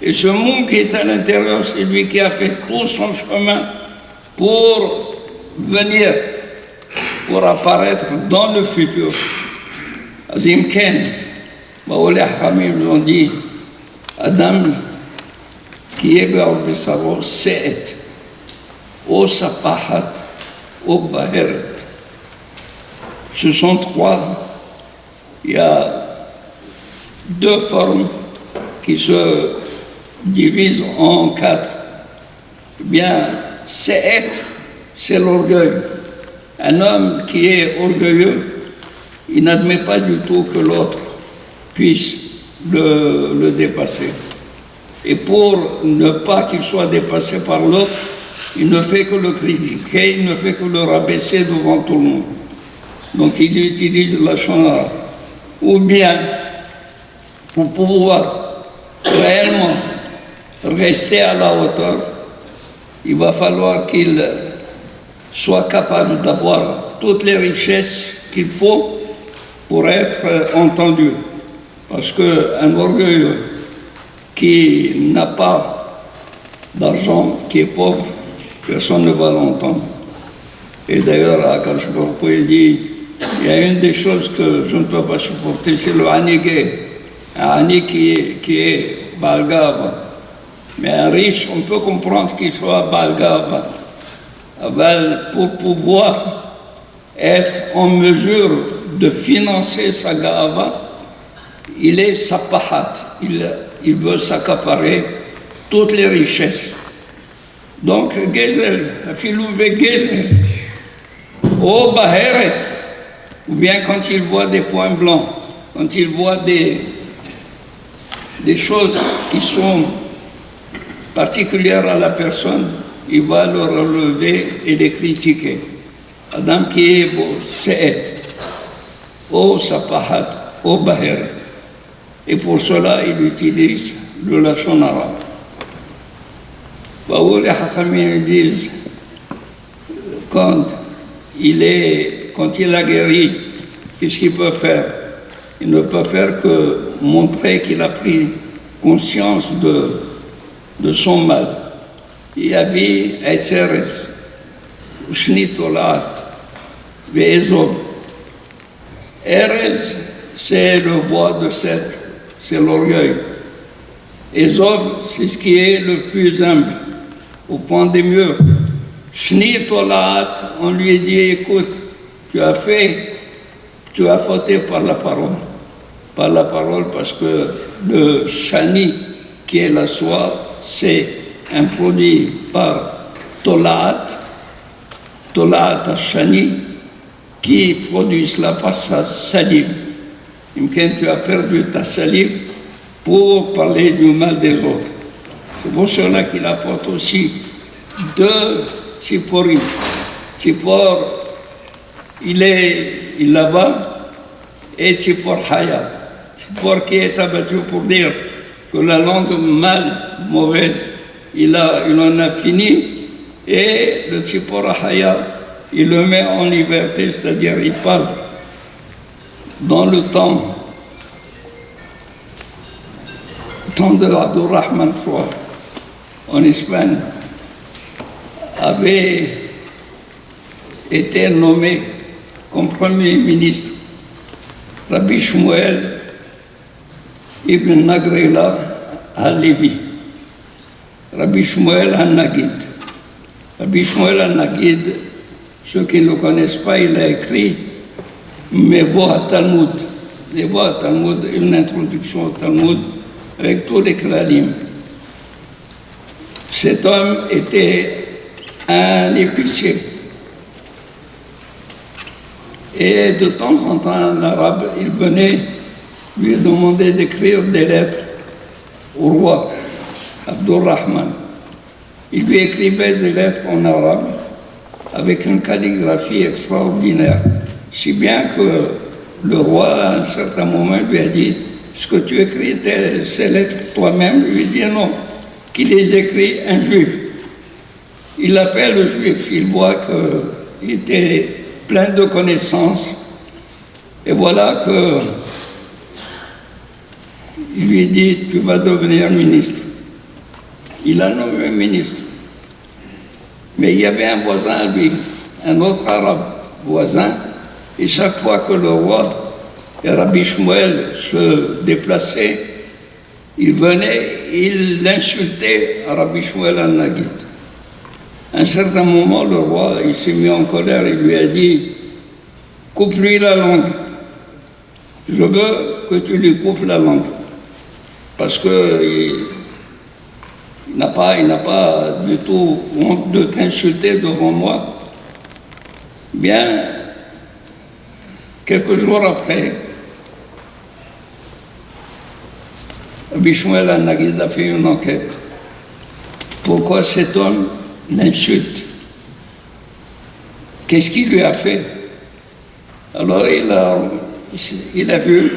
Et ce moum qui est à l'intérieur, c'est lui qui a fait tout son chemin pour venir, pour apparaître dans le futur. Azim Ken, les Hamim ont dit, Adam, qui est Béarbissaro, c'est au Sapahat, au Baheret. Ce sont trois. Il y a deux formes qui se divisent en quatre. Eh bien, c'est l'orgueil. Un homme qui est orgueilleux, il n'admet pas du tout que l'autre puisse le dépasser. Et pour ne pas qu'il soit dépassé par l'autre, il ne fait que le critiquer, il ne fait que le rabaisser devant tout le monde. Donc il utilise la Shonara. Ou bien, pour pouvoir réellement rester à la hauteur, il va falloir qu'il soit capable d'avoir toutes les richesses qu'il faut pour être entendu. Parce qu'un orgueilleux qui n'a pas d'argent, qui est pauvre, personne ne va l'entendre. Et d'ailleurs, Akash Baruch Hu, il dit, il y a une des choses que je ne peux pas supporter, c'est le hanigé. Un hani qui est balgava. Mais un riche, on peut comprendre qu'il soit balgava. Pour pouvoir être en mesure de financer sa gava, il est sapahat. Il veut s'accaparer toutes les richesses. Donc, Gezel, Filouve Gezel, au Baheret, ou bien quand il voit des points blancs, quand il voit des choses qui sont particulières à la personne, il va le relever et les critiquer. Adam qui est beau, c'est au Sapahat, au Baheret. Et pour cela, il utilise le Lashon Hara. Les Hachamim disent, quand il a guéri, qu'est-ce qu'il peut faire? Il ne peut faire que montrer qu'il a pris conscience de son mal. Il y avait Etzeres, Shnitolat, Ve'ezov. Erez, c'est le bois de cèdre, c'est l'orgueil. Ezov, c'est ce qui est le plus humble, au point des murs. Shnitolat, on lui dit, écoute, tu as fauté par la parole. Par la parole, parce que le shani, qui est la soie, c'est un produit par Tolaat Shani, qui produit cela par sa salive. Quand tu as perdu ta salive pour parler du mal des autres. C'est pour cela qu'il apporte aussi deux tziporim. Tzipor, il est là-bas, et Tzipor Haya. Tzipor qui est abattu pour dire que la langue mal, mauvaise, il en a fini, et le Tzipor Haya, il le met en liberté, c'est-à-dire il parle dans le temps de Abdurrahman III en Espagne, avait été nommé comme Premier ministre Rabbi Shmuel ibn Nagrela al-Levi, Rabbi Shmuel al-Nagid. Rabbi Shmuel al-Nagid, ceux qui ne le connaissent pas, il a écrit Mevo Talmud, une introduction au Talmud avec tous les klalim. Cet homme était un épicier. Et de temps en temps, un arabe, il venait lui demander d'écrire des lettres au roi Abdurrahman. Il lui écrivait des lettres en arabe avec une calligraphie extraordinaire, si bien que le roi, à un certain moment, lui a dit « Est-ce que tu écris ces lettres toi-même » Il lui dit « Non, qui les écrit un juif ». Il appelle le juif, il voit qu'il était plein de connaissances, et voilà que il lui dit « Tu vas devenir ministre ». Il a nommé ministre. Mais il y avait un voisin à lui, un autre arabe voisin, et chaque fois que le roi et Rabbi Shmuel se déplaçaient, il venait, il l'insultait à Rabbi Shmuel al-Nagid. À un certain moment, le roi, il s'est mis en colère, il lui a dit « Coupe-lui la langue. Je veux que tu lui coupes la langue. » Parce qu'il n'a pas du tout honte de t'insulter devant moi. Bien, quelques jours après, Rabbi Shmuel al-Nagid a fait une enquête. Pourquoi cet homme l'insulte? Qu'est-ce qu'il lui a fait? Alors il a vu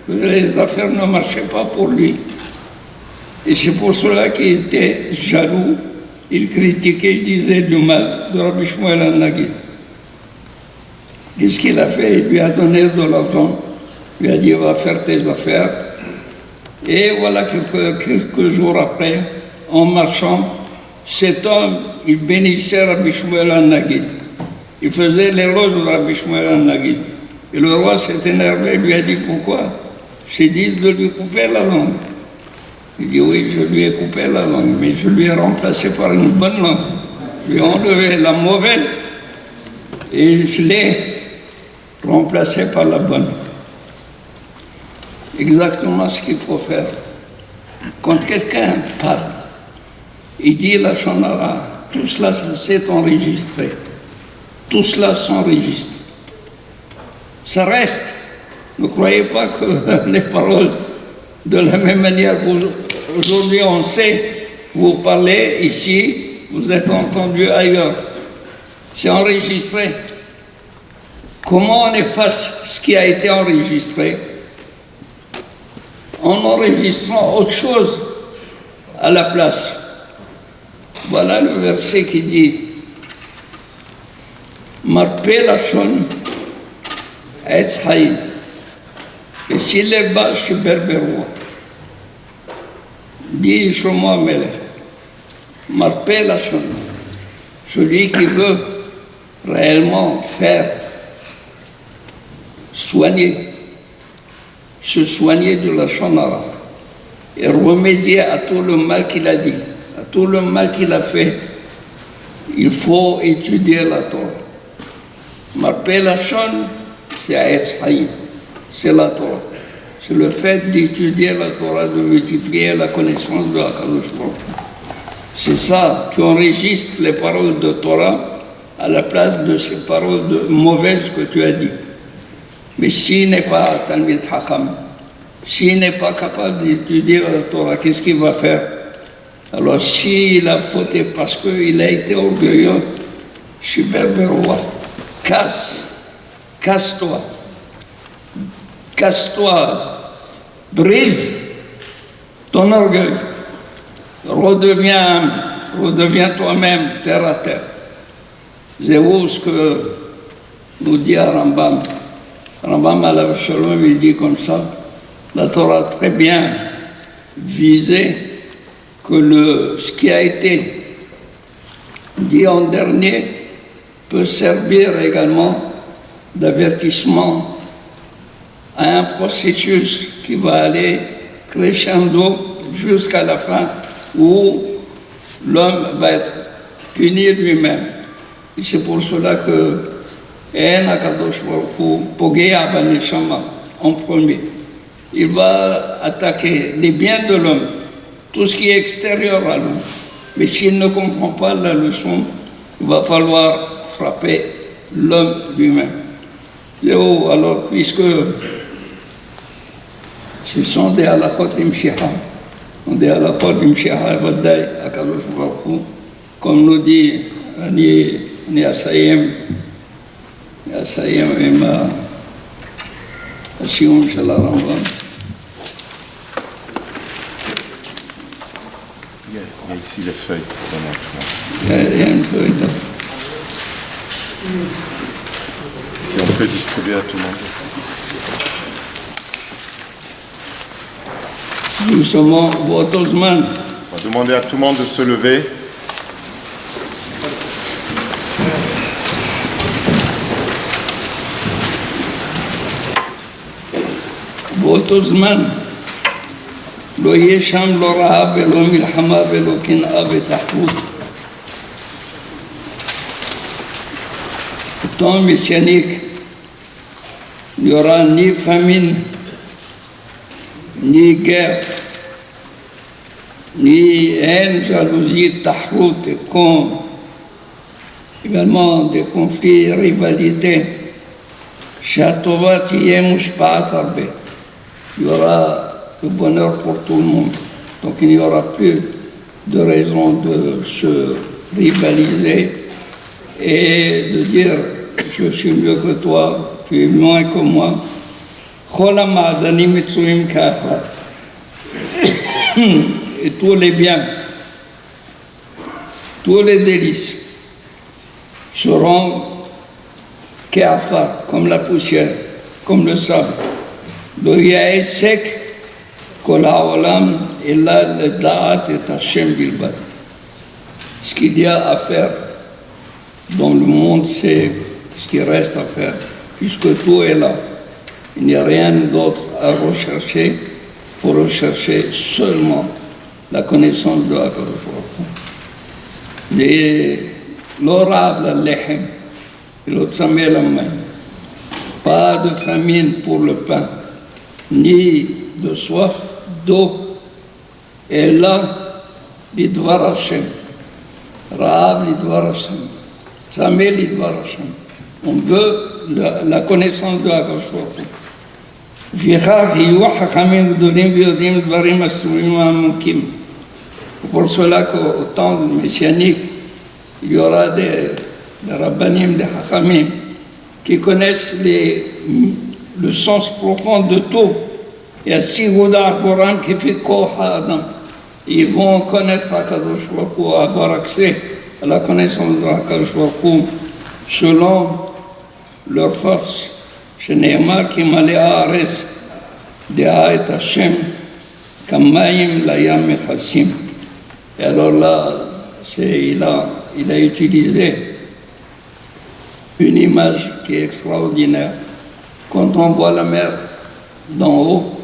que les affaires ne marchaient pas pour lui. Et c'est pour cela qu'il était jaloux. Il critiquait, il disait du mal de Rabbi Shmuel al-Nagid. Qu'est-ce qu'il a fait? Il lui a donné de l'argent. Il lui a dit, va faire tes affaires. Et voilà, quelques jours après, en marchant, cet homme, il bénissait Rabbi Shmuel al-Nagid. Il faisait l'éloge de Rabbi Shmuel al-Nagid. Et le roi s'est énervé, lui a dit, pourquoi? J'ai dit de lui couper la langue. Il dit, oui, je lui ai coupé la langue, mais je lui ai remplacé par une bonne langue. Je lui ai enlevé la mauvaise et je l'ai remplacé par la bonne. Exactement ce qu'il faut faire. Quand quelqu'un parle, il dit la shonara, tout cela s'est enregistré. Tout cela s'enregistre. Ça reste. Ne croyez pas que les paroles, de la même manière, aujourd'hui on sait, vous parlez ici, vous êtes entendu ailleurs. C'est enregistré. Comment on efface ce qui a été enregistré? En enregistrant autre chose à la place. Voilà le verset qui dit Marpé Lachon Etz Haïm. Et s'il est bas, je suis berbérois. Dit Shlomo Amelech, Marpé Lachon, celui qui veut réellement faire soigner, se soigner de la shonara et remédier à tout le mal qu'il a dit, à tout le mal qu'il a fait, il faut étudier la Torah. Marpé Lachon, c'est Etz Haïm. C'est la Torah. C'est le fait d'étudier la Torah, de multiplier la connaissance de Akadosh Baruch Hu. C'est ça, tu enregistres les paroles de Torah à la place de ces paroles mauvaises que tu as dit. Mais s'il n'est pas Talmid Chacham, s'il n'est pas capable d'étudier la Torah, qu'est-ce qu'il va faire? Alors s'il a fauté parce qu'il a été orgueilleux, je suis berbérois, casse casse-toi. Casse-toi, brise ton orgueil. Redeviens toi-même terre à terre. C'est ce que nous dit Rambam. Rambam alav shalom, il dit comme ça, la Torah a très bien visé que ce qui a été dit en dernier peut servir également d'avertissement à un processus qui va aller crescendo jusqu'à la fin où l'homme va être puni lui-même. Et c'est pour cela que en premier, il va attaquer les biens de l'homme, tout ce qui est extérieur à l'homme. Mais s'il ne comprend pas la leçon, il va falloir frapper l'homme lui-même. Alors, puisque ce sont des halachot imshiha, des halachot imshiha vadai akadosh baruch hu, comme nous dit ni asayem עם הסיום של הרמב"ם. Il y a ici les feuilles. Il y a une feuille là. Si on peut distribuer à tout le monde. Justement, באותו זמן, On va demander à tout le monde de se lever. באותו זמן לא יהיה שם לא רעב ולא מלחמה ולא קנאה ותחרות. Au temps messianique, il n'y aura ni famine, ni guerre, ni haine, jalousie, tahrout, comme également des conflits, rivalités. שהטובה תהיה מושפעת הרבה. Il y aura le bonheur pour tout le monde. Donc il n'y aura plus de raison de se rivaliser et de dire je suis mieux que toi, tu es moins que moi. Et tous les biens, tous les délices seront Kéafar, comme la poussière, comme le sable. Le yaï sec, kol ha'olam, illa le da'at et Hashem bilbad. Ce qu'il y a à faire dans le monde, c'est ce qui reste à faire, puisque tout est là. Il n'y a rien d'autre à rechercher, il faut rechercher seulement la connaissance de HaKadosh Baruch Hu. L'orab, la lehem, pas de famine pour le pain, ni de soif d'eau. Et là, l'idvar Hashem, Raab l'idvar Hashem, Tzameh l'idvar Hashem. On veut la connaissance de HaKadosh Baruch Hu. לפיכך יהיו חכמים גדולים ויודעים דברים אסורים ועמוקים. Pour cela qu'au temps messianique, il y aura des rabbanim, des hachamim, qui connaissent le sens profond de tout. Et ils vont connaître HaKadosh Baruch Hu, avoir accès à la connaissance de HaKadosh Baruch Hu selon leur force. שנאמר כי מלא הארץ דעה את השם כמים לים מכסים. Et alors là, il a utilisé une image qui est extraordinaire. Quand on voit la mer d'en haut,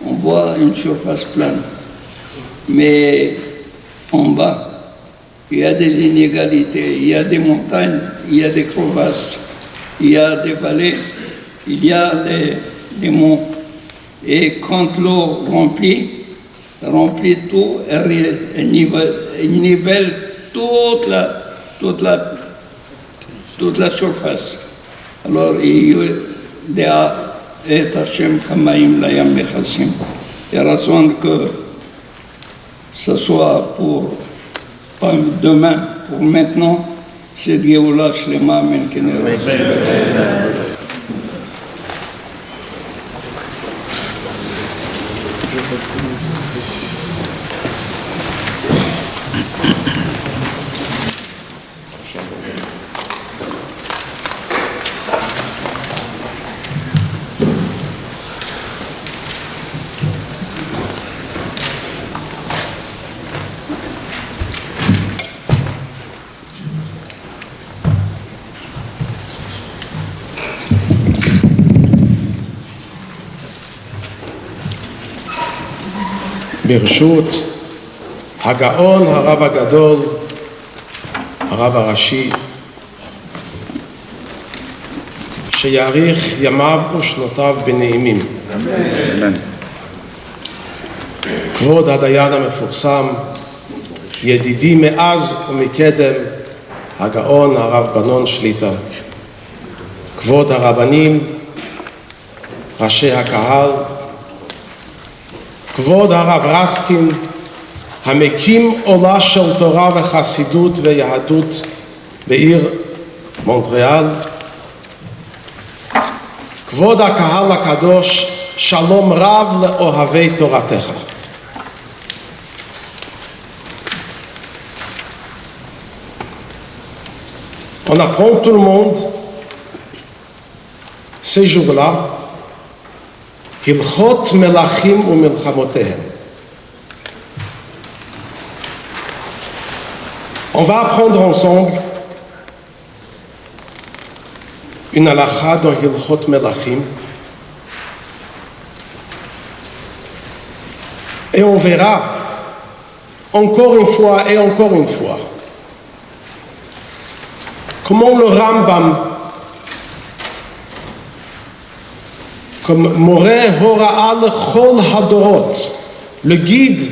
on voit une surface plane. Mais en bas, il y a des inégalités, il y a des montagnes, il y a des crevasses, il y a des vallées, il y a des monts. Et quand l'eau remplit tout, elle nivelle toute la surface. Alors, il y a et Hashem Kamaim Layam Mechassim. Il raison que ce soit pas demain, pour maintenant, c'est Géoula Shlema Menkenera. ברשות הגאון הרב הגדול, הרב הראשי, שיאריך ימיו ושנותיו בנעימים. אמן. כבוד הדיין המפורסם, ידידי מאז ומקדם, הגאון הרב בנון שליט"א, כבוד הרבנים, ראשי הקהל, כבוד הרב רסקין, המקים עולה של תורה וחסידות ויהדות בעיר מונטריאל, כבוד הקהל הקדוש, שלום רב לאוהבי תורתך. On apprend tout le monde ces jours-là הלכות מלכים ומלחמותיהם. On va apprendre ensemble une halakha dans Hilchot Melachim et on verra encore une fois et encore une fois comment le Rambam, comme Moreh Hora'al Chol Hadorot, le guide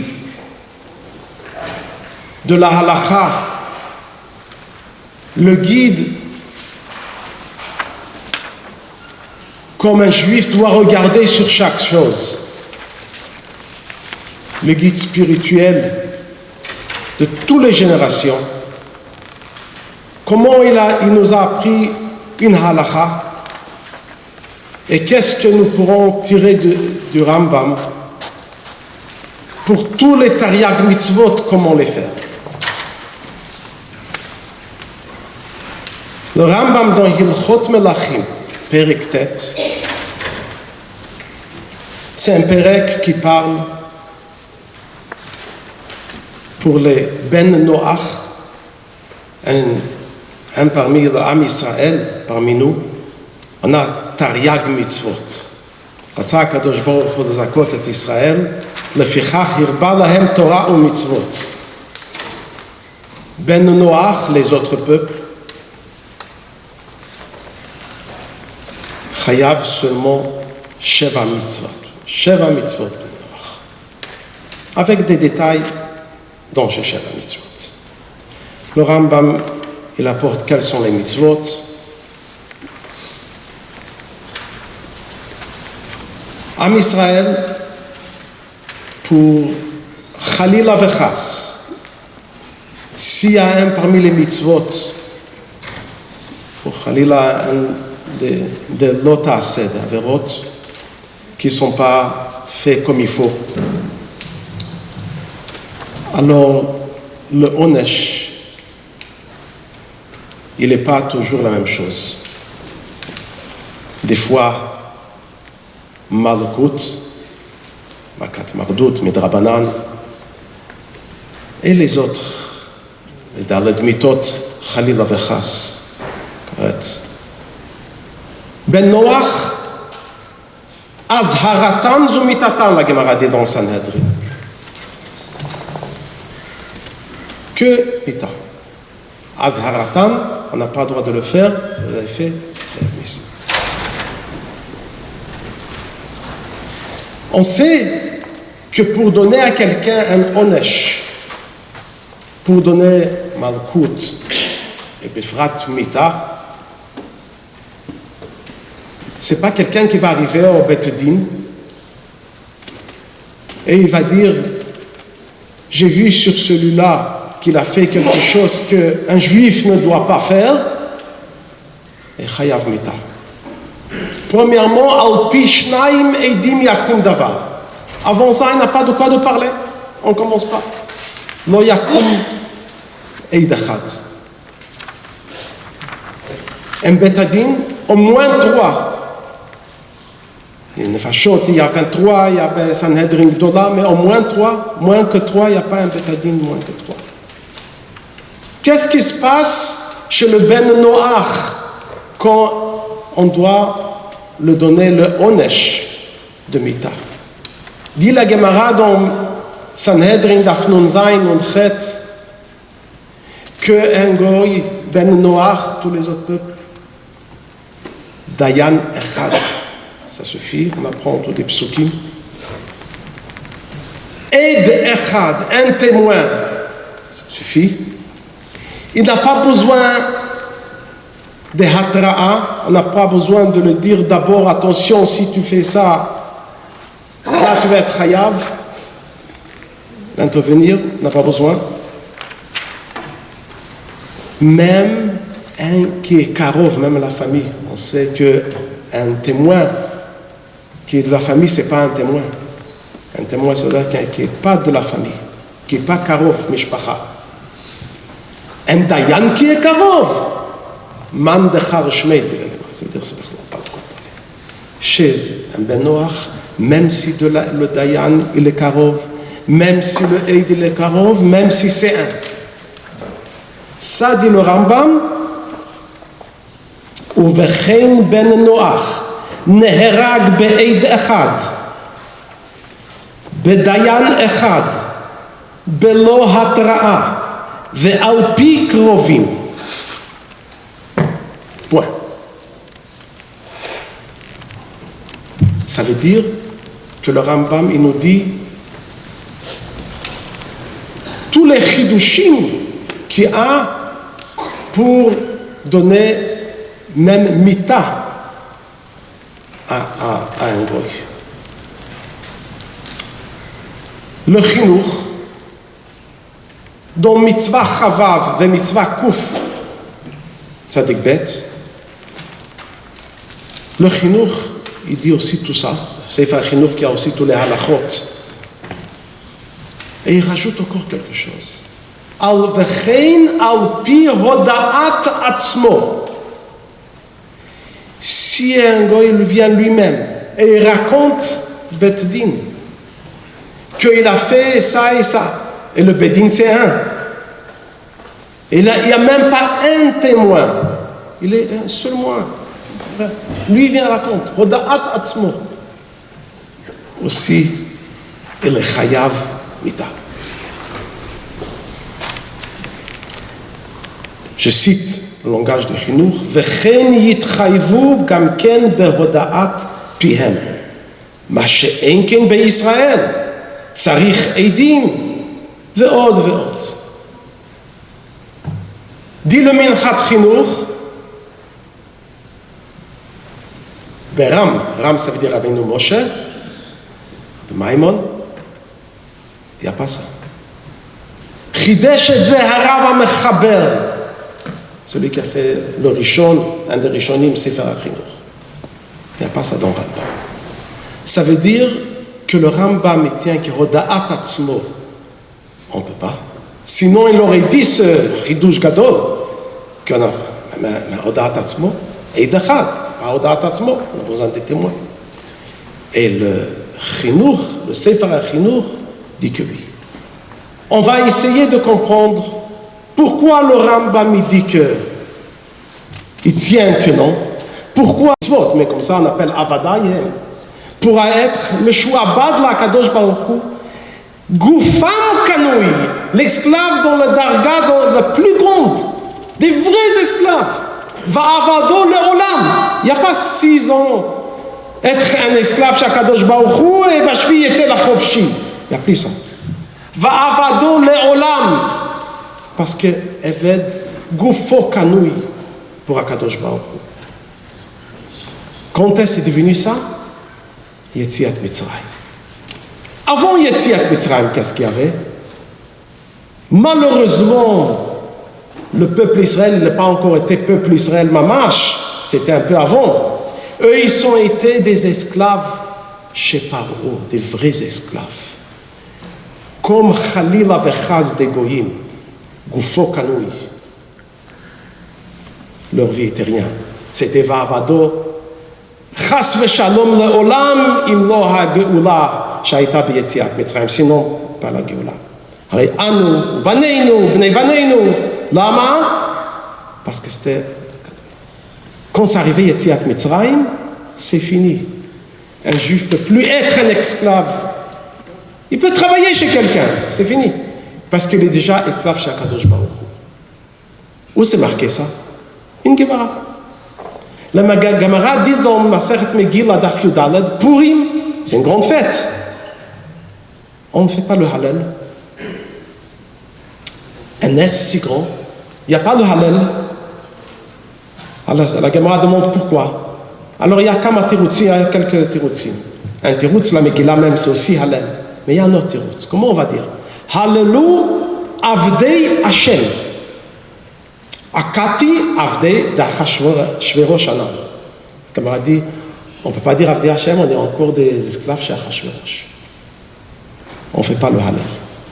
de la halakha, le guide comme un juif doit regarder sur chaque chose, le guide spirituel de toutes les générations, comment il nous a appris une halakha et qu'est-ce que nous pourrons tirer du Rambam pour tous les Taryag mitzvot, comment les faire. Le Rambam dans Hilchot Melachim, Perek Tet, c'est un Perek qui parle pour les Ben Noach, un parmi l'Am Israël, parmi nous, on a Taryag mitzvot. רצה הקדוש ברוך הוא לזכות את ישראל, לפיכך הרבה להם תורה ומצוות. Ben Noach, les autres peuples, חייב seulement Sheva mitzvot, avec des détails dans ces Sheva mitzvot. Le Rambam, il apporte quels sont les mitzvot. Am Israël, pour Chalila Vechas, s'il y a un parmi les mitzvot, pour Chalila, de l'otased, averot, qui ne sont pas faits comme il faut, alors le onesh, il n'est pas toujours la même chose. Des fois, Malkut, Makat Mardut, Midrabanan, et les autres, les Daled Mitot, Chalila Vechas, Ben Noach, Azharatan Zumitatan, la Gemara dit dans Sanhedrin. Que Mita. Azharatan, on n'a pas le droit de le faire, si vous avez fait, on sait que pour donner à quelqu'un un onesh, pour donner Malkut et Befrat Mita, c'est pas quelqu'un qui va arriver au Bet Din et il va dire j'ai vu sur celui-là qu'il a fait quelque chose qu'un juif ne doit pas faire et Chayav Mita. Premièrement, Al Pi Shnaim Eidim Yakum Davar. Avant ça, il n'a pas de quoi de parler. On ne commence pas. Lo yakum eid echad. Un bétadine, au moins 3. Il y a une Nefashot, il y a 23, il y a Sanhedrin Gdola, mais au moins 3. Moins que 3, il n'y a pas un bétadine moins que 3. Qu'est-ce qui se passe chez le Ben Noach quand on doit le donner le Onesh de Mita? Dit la Gemara dans Sanhedrin Dafnun Zayin und Chet que un goy, Ben Noach, tous les autres peuples, Dayan Echad, ça suffit, on apprend tous des psukim. Ed Echad, un témoin, ça suffit. Il n'a pas besoin de hatra'a, on n'a pas besoin de le dire d'abord, attention, si tu fais ça, là tu vas être hayav. L'intervenir, on n'a pas besoin. Même un qui est karov, même la famille, on sait qu'un témoin qui est de la famille, ce n'est pas un témoin. Un témoin, c'est quelqu'un qui n'est pas de la famille, qui n'est pas karov, mishpacha. Un dayan qui est karov, man dechar shmei, ça veut dire que c'est pas de quoi parler. Chez un ben Noach, même si le dayan il est karov, même si le eid il est karov, même si c'est un. Ça dit le Rambam, Uvechein ben Noach, Neherag be'eid echad, bedayan echad, belo hatra'a, ve'al pi krovim. Point. Ça veut dire que le Rambam, il nous dit tous les chidushim qu'il y a pour donner même mita à un goy. Le chinuch, dans mitzvah chavav et mitzvah kuf, tzadik bet, le chinuch, il dit aussi tout ça. C'est un chinuch qui a aussi tous les halachot. Et il rajoute encore quelque chose. Al vechein al pi hoda'at atzmo. Si un goy vient lui-même et il raconte Betdin qu'il a fait ça et ça, et le Bedin c'est un, et il n'y a même pas un témoin, il est un seul moins. Lui vient raconter hoda'at atzmo. Aussi, il est chayav mita. Je cite le langage de Chinuch, Vechen yitchayvu gam ken behoda'at pihem. Ma she'en ken be'Israël. Tzarich eidim. Ve'od ve'od. Dit le Minchat Chinuch, Beram, Ram ça veut dire Rabbeinu Moshe, Maimon, il n'y a pas ça. Chidesh et ze harav ha-mechaber. Celui qui a fait le Rishon, un des Rishonim, Sefer HaChinuch. Il n'y a pas ça dans le Rambam. Ça veut dire que le Rambam tient que Hoda'at Atzmo, on ne peut pas. Sinon, il aurait dit ce Chidush Gadol, que non, mais Hoda'at Atzmo, Eid Echad, pas Hoda'at Atzmo, on a besoin des témoins. Et le Chinuch, le Sefer HaChinuch, dit que oui. On va essayer de comprendre pourquoi le Rambam dit que il tient que non. Pourquoi mais comme ça on appelle Avadayem pour être le Shuabad la Kadosh Baruch Hu Goufam Kanoui, l'esclave dans le Darga dans la plus grande, des vrais esclaves. Va Avado le Olam. Il n'y a pas 6 ans être un esclave chez Kadosh Baruch Hu et Bashvi Yetzel Chofshi. Il n'y a plus ça. Va Avado le Olam. Parce que Eved Goufo Kanoui pour Akadosh Baruch Hu. Quand est-ce que c'est devenu ça? Yetziat Mitzrayim. Avant Yetziat Mitzrayim, qu'est-ce qu'il y avait? Malheureusement, le peuple Israël n'a pas encore été peuple Israël Mamash, c'était un peu avant. Eux, ils ont été des esclaves chez Paro, des vrais esclaves. Comme Khalila vechaz des goyim, Goufo Kanoui. Leur vie était rien. C'était Vavado. Chas v'shalom le'olam im lo ha'geula שהייתה ביציאת מצרים, sinon pas la גאולה. הרי אנו, בנינו, בני בנינו, למה? Parce que c'était... Quand c'est arrivé יציאת מצרים, c'est fini. Un juif ne peut plus être un esclave. Il peut travailler chez quelqu'un, c'est fini. Parce qu'il est déjà esclave chez Akadosh Baruch Hu. Où c'est marqué ça? Une Gemara. La Gemara dit dans Masechet Megillah Daf Yudaled, Purim, c'est une grande fête. On ne fait pas le Hallel. Un nes si grand, il n'y a pas de Hallel. Alors la Gemara demande pourquoi. Alors il y a Kama Terutzim, il y a quelques Terutzim. Un Terutz, la Megillah même, c'est aussi Hallel. Mais il y a un autre Terutz. Comment on va dire? Hallelu Avdei Hashem. Akati Avdei d'Achashverosh Anan. Comme on a dit, on ne peut pas dire Avdei Hashem, on est encore des esclaves chez Achashverosh. On ne fait pas le Hallel.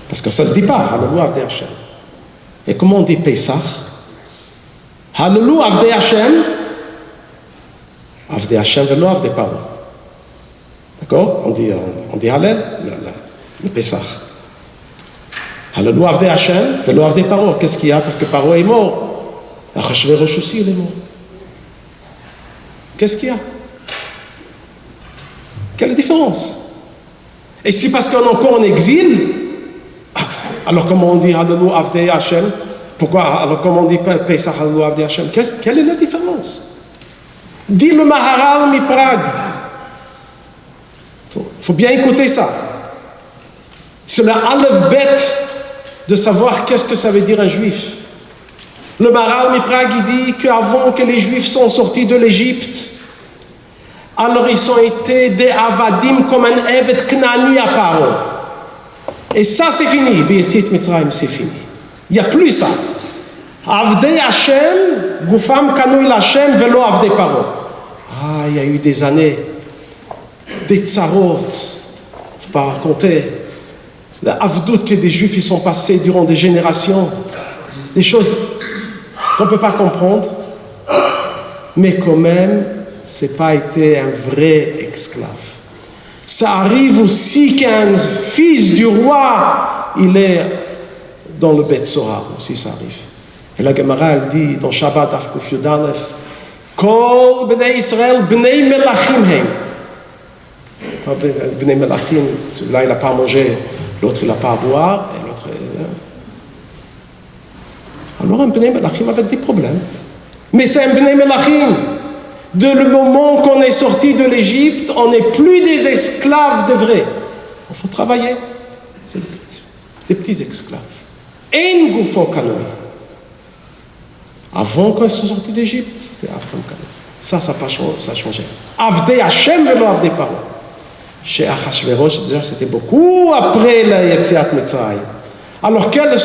Parce que ça ne se dit pas, Hallelu Avdei Hashem. Et comment on dit Pesach? Hallelu Avdei Hashem, Avdei Hashem velo Avdei Paro. D'accord? On dit Hallel, le Pesach. Hallelu Avdei Hashem velo Avdei Paro. Qu'est-ce qu'il y a? Parce que Paro est mort. Achashverosh aussi, il est mort. Qu'est-ce qu'il y a? Quelle est la différence? Et si parce qu'on est encore en exil, alors comment on dit Hallelu Avdei Hashem? Pourquoi? Alors comment on dit Pesach Hallelu Avdei Hashem? Quelle est la différence? Dit le Maharal mi Prague. Il faut bien écouter ça. C'est le Aleph Bet de savoir qu'est-ce que ça veut dire un juif. Le Maharal mi Prague, il dit qu'avant que les juifs sont sortis de l'Égypte, alors ils ont été des avadim comme un evet knani à Paro. Et ça c'est fini, B'yetziat Mitzrayim c'est fini. Il n'y a plus ça. Avdei Hashem, Gufam Kanui Hashem, Velo Avdei Paro. Ah, il y a eu des années, des tsarot, il ne faut pas raconter. La avdout que des juifs ils sont passés durant des générations, des choses qu'on ne peut pas comprendre, mais quand même, ce n'a pas été un vrai esclave. Ça arrive aussi qu'un fils du roi, il est dans le Beth Sohar, aussi ça arrive. Et la Gemara, elle dit dans Shabbat Afkuf Yudalef, Kol bnei Israël, bnei melachim heim. Bnei melachim, celui-là il n'a pas à manger, l'autre il n'a pas à boire, et l'autre... Alors un bnei melachim avec des problèmes. Mais c'est un bnei melachim. De le moment qu'on est sorti de l'Égypte, on n'est plus des esclaves de vrai. Il faut travailler. C'est des petits esclaves. En Goufo Kanoui. Avant qu'on soit sorti d'Égypte, c'était Avdei Kanoui. Ça a changé. Avdei Hashem velo Avdei Paro. Chez Achashverosh, déjà, c'était beaucoup après la Yetziat Mitzrayim. Alors, quelle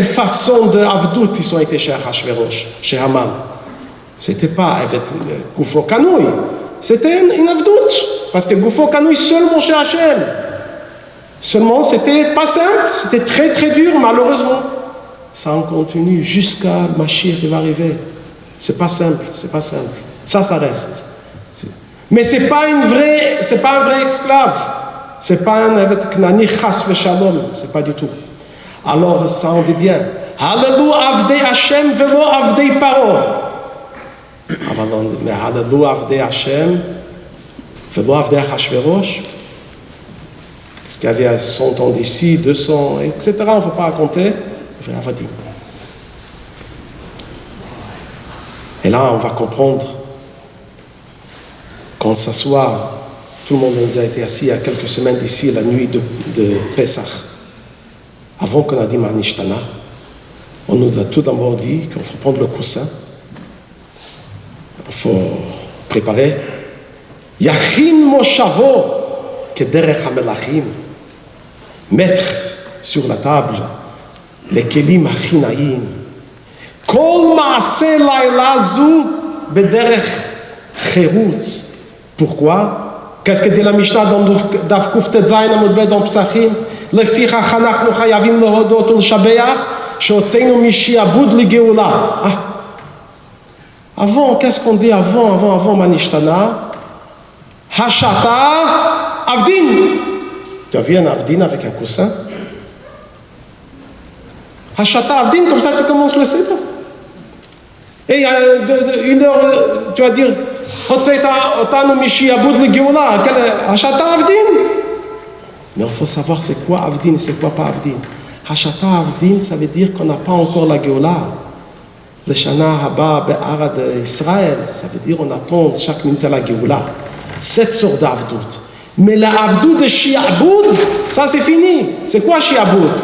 façon de Avdout ils ont été chez Achashverosh, chez Haman? C'était pas avec Goufo Kanoui, c'était une Avdout. Parce que Goufo Kanoui seulement chez Hachem. Seulement, c'était pas simple, c'était très très dur, malheureusement. Ça en continue jusqu'à Mashiach qui va arriver. C'est pas simple, c'est pas simple. Ça reste. Mais c'est pas un vrai esclave. C'est pas un Evet Knani Chas Veshalom, c'est pas du tout. Alors, ça on dit bien. Hallelu Avdei Hashem velo Avdei Paro. Mais Hallelu Avdei Hashem velo Avdei Achashverosh. Parce qu'il y avait 100 ans d'ici, 200, etc. On ne faut pas raconter. Et là, on va comprendre quand ça soit, tout le monde a déjà été assis il y a quelques semaines d'ici, la nuit de Pesach. Avant qu'on a dit Manishtana, on nous a tout d'abord dit qu'il faut prendre le coussin, il faut préparer. Yachin Moshavo, Kederech HaMelachim, mettre sur la table les kelim achinaïm. Kol maaseh laila zu bederech cherut. Pourquoi? Qu'est-ce que dit la Mishnah dans Daf Kuf Tetzayin Amud Bet dans Psachim? לפיכך אנחנו חייבים להודות ולשבח שהוצאנו משעבוד לגאולה. Avant, qu'est-ce qu'on dit avant Manishtana? Hashata Avdin. Tu as vu un Avdin avec un coussin? Hashata Avdin, comme ça tu commences le Seder. Et il y a une heure, tu vas dire Otanu Mishi Abud le Géoula. Hashata Avdin. Mais il faut savoir c'est quoi Avdin et c'est quoi pas Avdin. Hashata Avdin, ça veut dire qu'on n'a pas encore la Géoula. Le Shana Haba Be'ara d'Israël, ça veut dire on attend chaque minute à la Géoula. 7 sortes d'Avdout. Mais la Avdout de Shi'aboud, ça c'est fini. C'est quoi Shi'aboud?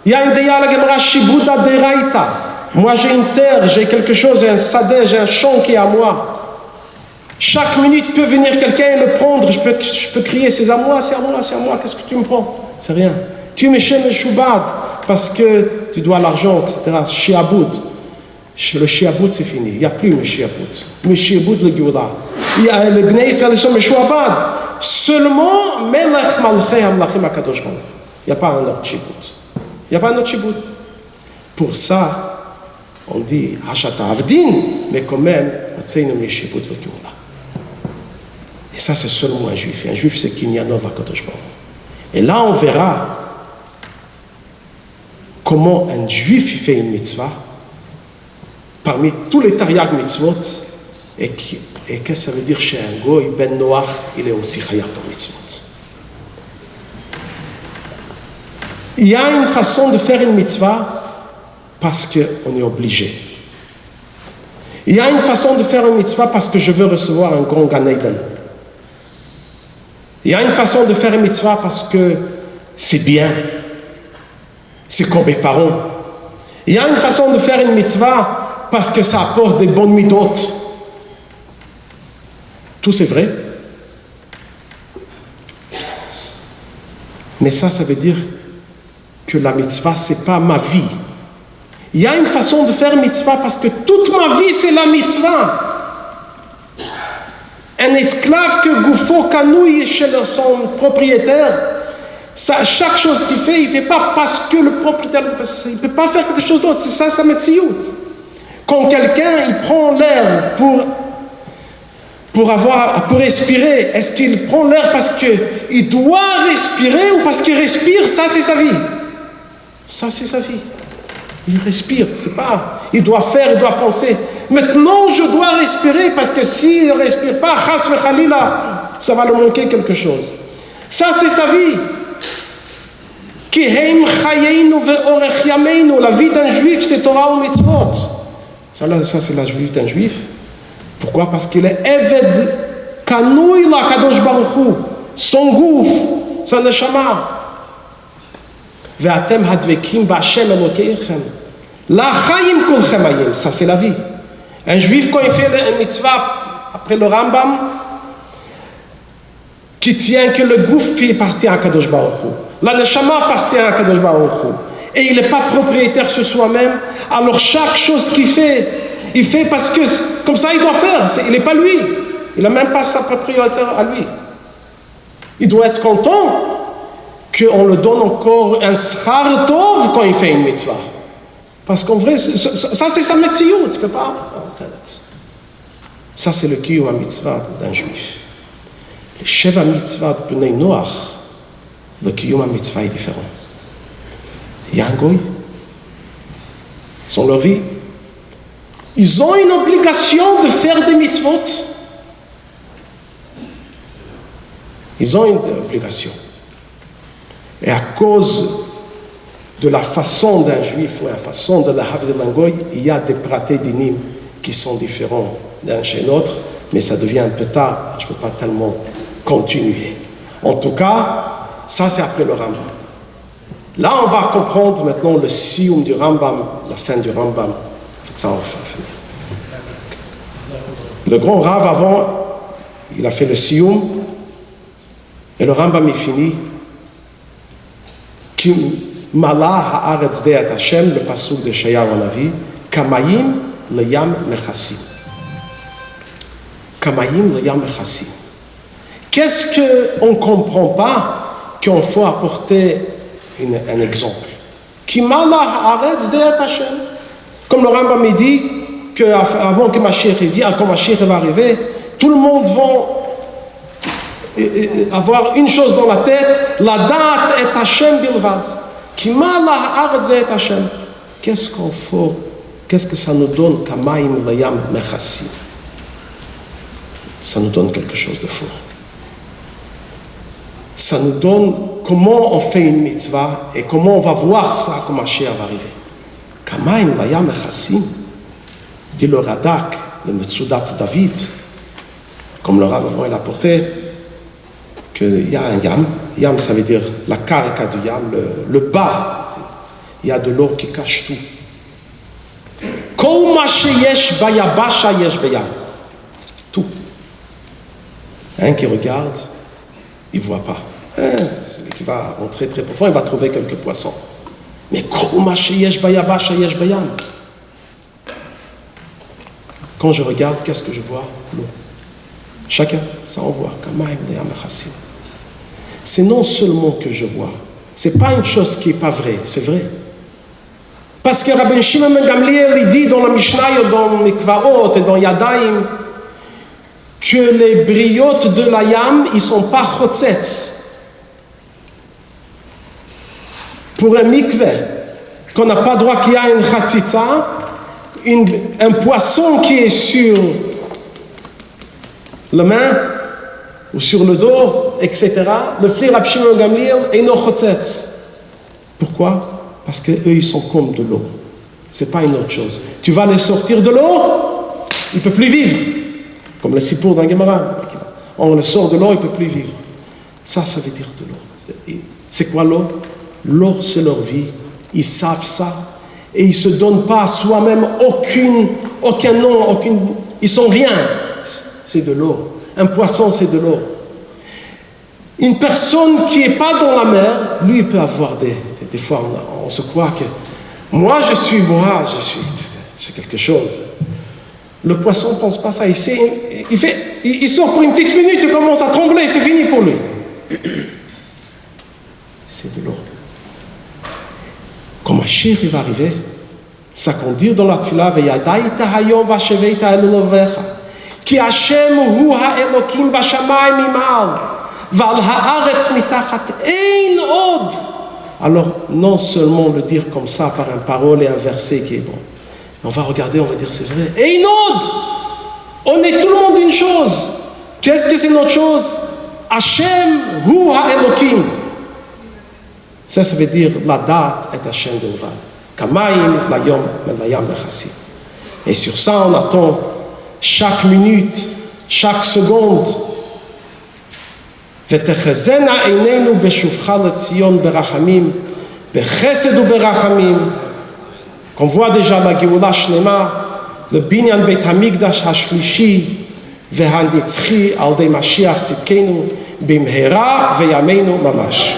Il y a un déya la Gemara Shibouda Deraïta. Moi j'ai une terre, j'ai quelque chose, j'ai un sadeh, j'ai un champ qui est à moi. Chaque minute peut venir quelqu'un et le prendre. Je peux crier c'est à moi, c'est à moi, c'est à moi. Qu'est-ce que tu me prends? C'est rien. Tu me chez le Shubad parce que tu dois l'argent, etc. Shi'aboud. Le Shi'aboud c'est fini. Il n'y a plus le Shi'aboud. Le Shi'aboud le Géoula. Il y a le Bnei Israël sont le Shubad. Seulement Melech Malchei Hamlachim HaKadosh Baruch. Il n'y a pas un autre Shi'aboud. Il n'y a pas un autre Shi'aboud. Pour ça, on dit Hashata Avdin, mais quand même, Hatzeinu Mishi'aboud le Géoula. Et ça, c'est seulement un juif. Et un juif, c'est Kinyanot HaKadosh Baruch. Et là, on verra comment un juif fait une mitzvah parmi tous les Taryag mitzvot et qu'est-ce que ça veut dire chez un goy, Ben Noach, il est aussi Chayar dans mitzvot. Il y a une façon de faire une mitzvah parce qu'on est obligé. Il y a une façon de faire une mitzvah parce que je veux recevoir un grand Gan Eden. Il y a une façon de faire une mitzvah parce que c'est bien. C'est comme mes parents. Il y a une façon de faire une mitzvah parce que ça apporte des bonnes midot. Tout c'est vrai. Mais ça veut dire que la mitzvah, c'est pas ma vie. Il y a une façon de faire mitzvah parce que toute ma vie, c'est la mitzvah. Un esclave que Goufo canouille chez son propriétaire, ça, chaque chose qu'il fait, il ne fait pas parce que le propriétaire, il ne peut pas faire quelque chose d'autre. C'est ça, sa metsiout. Quand quelqu'un, il prend l'air pour respirer, est-ce qu'il prend l'air parce qu'il doit respirer ou parce qu'il respire? Ça, c'est sa vie. Ça, c'est sa vie. Il respire, c'est pas. Il doit faire, il doit penser. Maintenant, je dois respirer parce que s'il ne respire pas, chas v'chalila, ça va lui manquer quelque chose. Ça, c'est sa vie. Ki heim chayeinu ve'orech yameinu. La vie d'un juif, c'est Torah ou mitzvot. Ça, c'est la vie d'un juif. Pourquoi? Parce qu'il est Eved Kanouï la Kadosh Baruch Hu. Son gouffre, sa neshama. Ve'atem hadvekim ba'Hashem Elokeichem. La chayim kolchem hayim. Ça, c'est la vie. Un juif, quand il fait une mitzvah, après le Rambam, qui tient que le gouffre appartient à Kadosh Baruch Hu. La neshama appartient à Kadosh Baruch Hu. Et il n'est pas propriétaire sur soi-même. Alors chaque chose qu'il fait, il fait parce que comme ça il doit faire. Il n'est pas lui. Il n'a même pas sa propriété à lui. Il doit être content qu'on le donne encore un schar tov quand il fait une mitzvah. Parce qu'en vrai, ça c'est sa metziut. Tu ne peux pas. Ça c'est le kiyum mitzvah d'un juif. Les sheva mitzvah de Bnei Noach, le kiyum mitzvah est différent. Il y a un goy, dans leur vie, ils ont une obligation de faire des mitzvot. Ils ont une obligation. Et à cause de la façon d'un juif ou la façon de la havre d'un goy, il y a des pratés dinim qui sont différents d'un chez l'autre, mais ça devient un peu tard, je ne peux pas tellement continuer. En tout cas, ça c'est après le Rambam. Là, on va comprendre maintenant le siyum du Rambam, la fin du Rambam. Ça, on va finir. Le grand Rav, avant, il a fait le siyum, et le Rambam est fini. Kim Malah haaretz de'at Hashem, le pasuk de Shayahu Hanavi, Kamayim leyam mechassim. Kamayim leyam mechassim. Qu'est-ce qu'on ne comprend pas qu'on faut apporter un exemple? Comme le Rambam dit qu'avant que Mashiach vienne, quand Mashiach va arriver, tout le monde va avoir une chose dans la tête, la date est Hashem bilvad. Qu'est-ce qu'on faut? Qu'est-ce que ça nous donne? Kamaim layam mechassim. Ça nous donne quelque chose de fort. Ça nous donne comment on fait une mitzvah et comment on va voir ça quand Mashiach va arriver. Kamaim layam mechassim, dit le Radak, le Metzudat David, comme le Rav avant il a porté, qu'il y a un yam. Yam, ça veut dire la karka du yam, le bas. Il y a de l'eau qui cache tout. Kol ma sheyesh bayabasha yesh beyam. Tout. Un qui regarde, il ne voit pas. Celui qui va rentrer très profond, il va trouver quelques poissons. Mais kol ma sheyesh bayabasha yesh beyam. Quand je regarde, qu'est-ce que je vois? L'eau. Chacun, ça on voit. C'est non seulement que je vois. C'est pas une chose qui n'est pas vraie, c'est vrai. Parce que Rabbi Shimon ben Gamliel, il dit dans la Mishnah, dans Mikvaot et dans Yadayim, que les briottes de la yam, ils ne sont pas chotzetz. Pour un mikveh, qu'on n'a pas droit qu'il y ait une chatzitza, un poisson qui est sur la main ou sur le dos, etc., le frère Rabbi Shimon ben Gamliel est non chotzetz. Pourquoi? Parce qu'eux, ils sont comme de l'eau. Ce n'est pas une autre chose. Tu vas les sortir de l'eau, ils ne peuvent plus vivre. Comme le Sipour dans Gemara. On le sort de l'eau, il ne peut plus vivre. Ça veut dire de l'eau. C'est quoi l'eau? L'eau, c'est leur vie. Ils savent ça. Et ils ne se donnent pas à soi-même aucun nom, ils ne sont rien. C'est de l'eau. Un poisson, c'est de l'eau. Une personne qui n'est pas dans la mer, lui, il peut avoir des fois, on se croit que moi, je suis quelque chose. Le poisson ne pense pas ça. Il sort pour une petite minute, il commence à trembler, c'est fini pour lui. C'est de l'eau. Quand Mashiach va arriver, ça conduit dans la tefila, Veyadaita hayom vasheveita el elovecha, ki Hashem hu ha'elokim bashamayim imal, val haaretz mitachat ein od. Alors, non seulement le dire comme ça par une parole et un verset qui est bon, mais on va regarder, on va dire c'est vrai. Ein od! On est tout le monde une chose. Qu'est-ce que c'est notre chose? Hashem hu ha'elokim. Ça veut dire la date est Hashem de Levad. Kamaim layom melayam bechassim. Et sur ça, on attend chaque minute, chaque seconde. ותחזינה עינינו בשובך לציון ברחמים, בחסד וברחמים. qu'on voit déjà la Géoula Shnema, le Binyan Beit Hamikdash השלישי והנצחי על ידי משיח צדקנו במהרה וימינו ממש.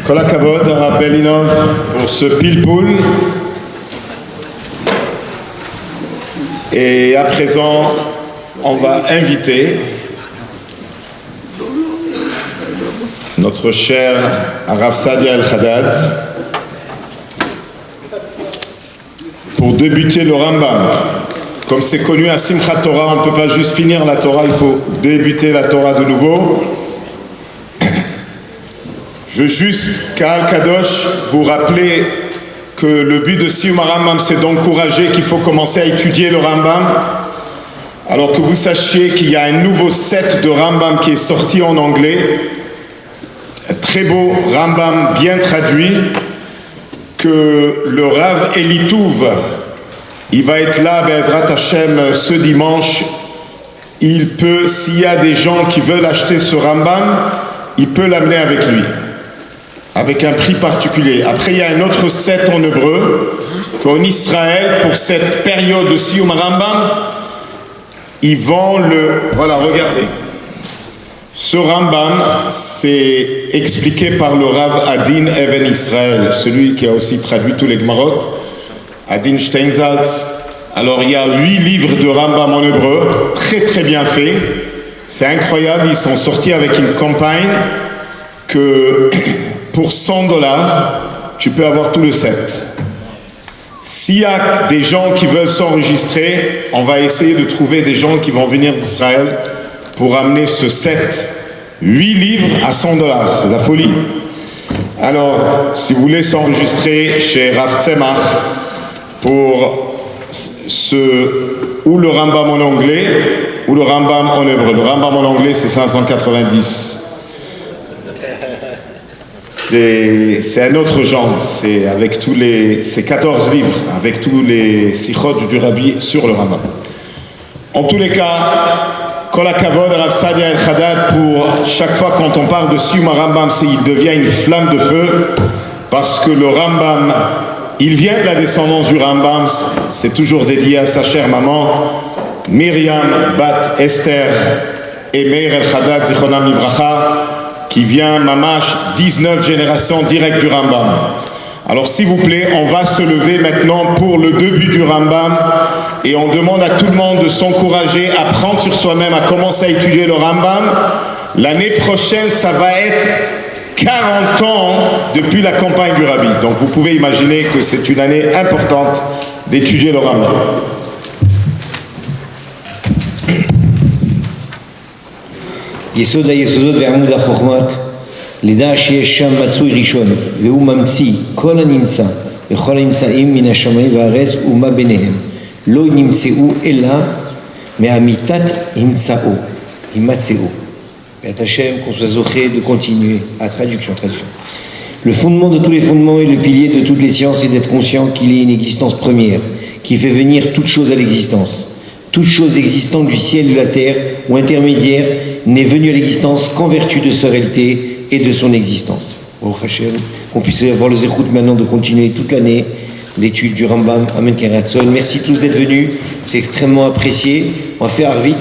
Kol hakavod, Rav Belinov, pour ce pilpoul. Et à présent, on va inviter notre cher Rav Sadia El-Haddad pour débuter le Rambam. Comme c'est connu à Simchat Torah, on ne peut pas juste finir la Torah, il faut débuter la Torah de nouveau. Je veux juste, Kahal Kadosh, vous rappeler que le but de Siyum Rambam, c'est d'encourager qu'il faut commencer à étudier le Rambam, alors que vous sachiez qu'il y a un nouveau set de Rambam qui est sorti en anglais, un très beau Rambam bien traduit, que le Rav Elitouv, il va être là, Be'ezrat Hashem, ce dimanche. Il peut, s'il y a des gens qui veulent acheter ce Rambam, il peut l'amener avec lui, avec un prix particulier. Après, il y a un autre set en hébreu, qu'en Israël, pour cette période de Siyum Rambam, ils vendent le... Voilà, regardez. Ce Rambam, c'est expliqué par le Rav Adin Even Israël, celui qui a aussi traduit tous les Gemarot, Adin Steinsaltz. Alors il y a 8 livres de Rambam en hébreu, très très bien faits. C'est incroyable, ils sont sortis avec une campagne que pour $100, tu peux avoir tout le set. S'il y a des gens qui veulent s'enregistrer, on va essayer de trouver des gens qui vont venir d'Israël pour amener ce set, 8 livres à $100, c'est la folie. Alors, si vous voulez s'enregistrer chez Rav Tzemach pour ou le Rambam en anglais, ou le Rambam en hébreu. Le Rambam en anglais, c'est 590. C'est un autre genre, c'est 14 livres, avec tous les sikhot du Rabbi sur le Rambam. En tous les cas, Kol HaKavod, Rav Sadia El Haddad, pour chaque fois quand on parle de Siyum Rambam, il devient une flamme de feu, parce que le Rambam, il vient de la descendance du Rambam, c'est toujours dédié à sa chère maman, Myriam Bat Esther et Meir El Haddad Zichronam Livracha, qui vient mamash 19 générations directes du Rambam. Alors s'il vous plaît, on va se lever maintenant pour le début du Rambam et on demande à tout le monde de s'encourager à prendre sur soi-même, à commencer à étudier le Rambam. L'année prochaine, ça va être 40 ans depuis la campagne du Rabbi. Donc vous pouvez imaginer que c'est une année importante d'étudier le Rambam. יסוד היסודות ועמוד החוכמת, לדע שיש שם מצוי ראשון, והוא ממציא כל הנמצא, וכל הנמצאים מן השמיים והארץ ומה ביניהם. לא נמצאו אלא מאמיתת המצאו, הימצאו. Et Hachem, qu'on soit zoché de continuer. Traduction. Le fondement de tous les fondements et le pilier de toutes les sciences est d'être conscient qu'il est une existence première, qui fait venir toute chose à l'existence. Toute chose existante du ciel et de la terre, ou intermédiaire, n'est venue à l'existence qu'en vertu de sa réalité et de son existence. Au Hachem, qu'on puisse avoir le zéchout maintenant de continuer toute l'année l'étude du Rambam. Amen Keratzon. Merci tous d'être venus, c'est extrêmement apprécié. On va faire vite.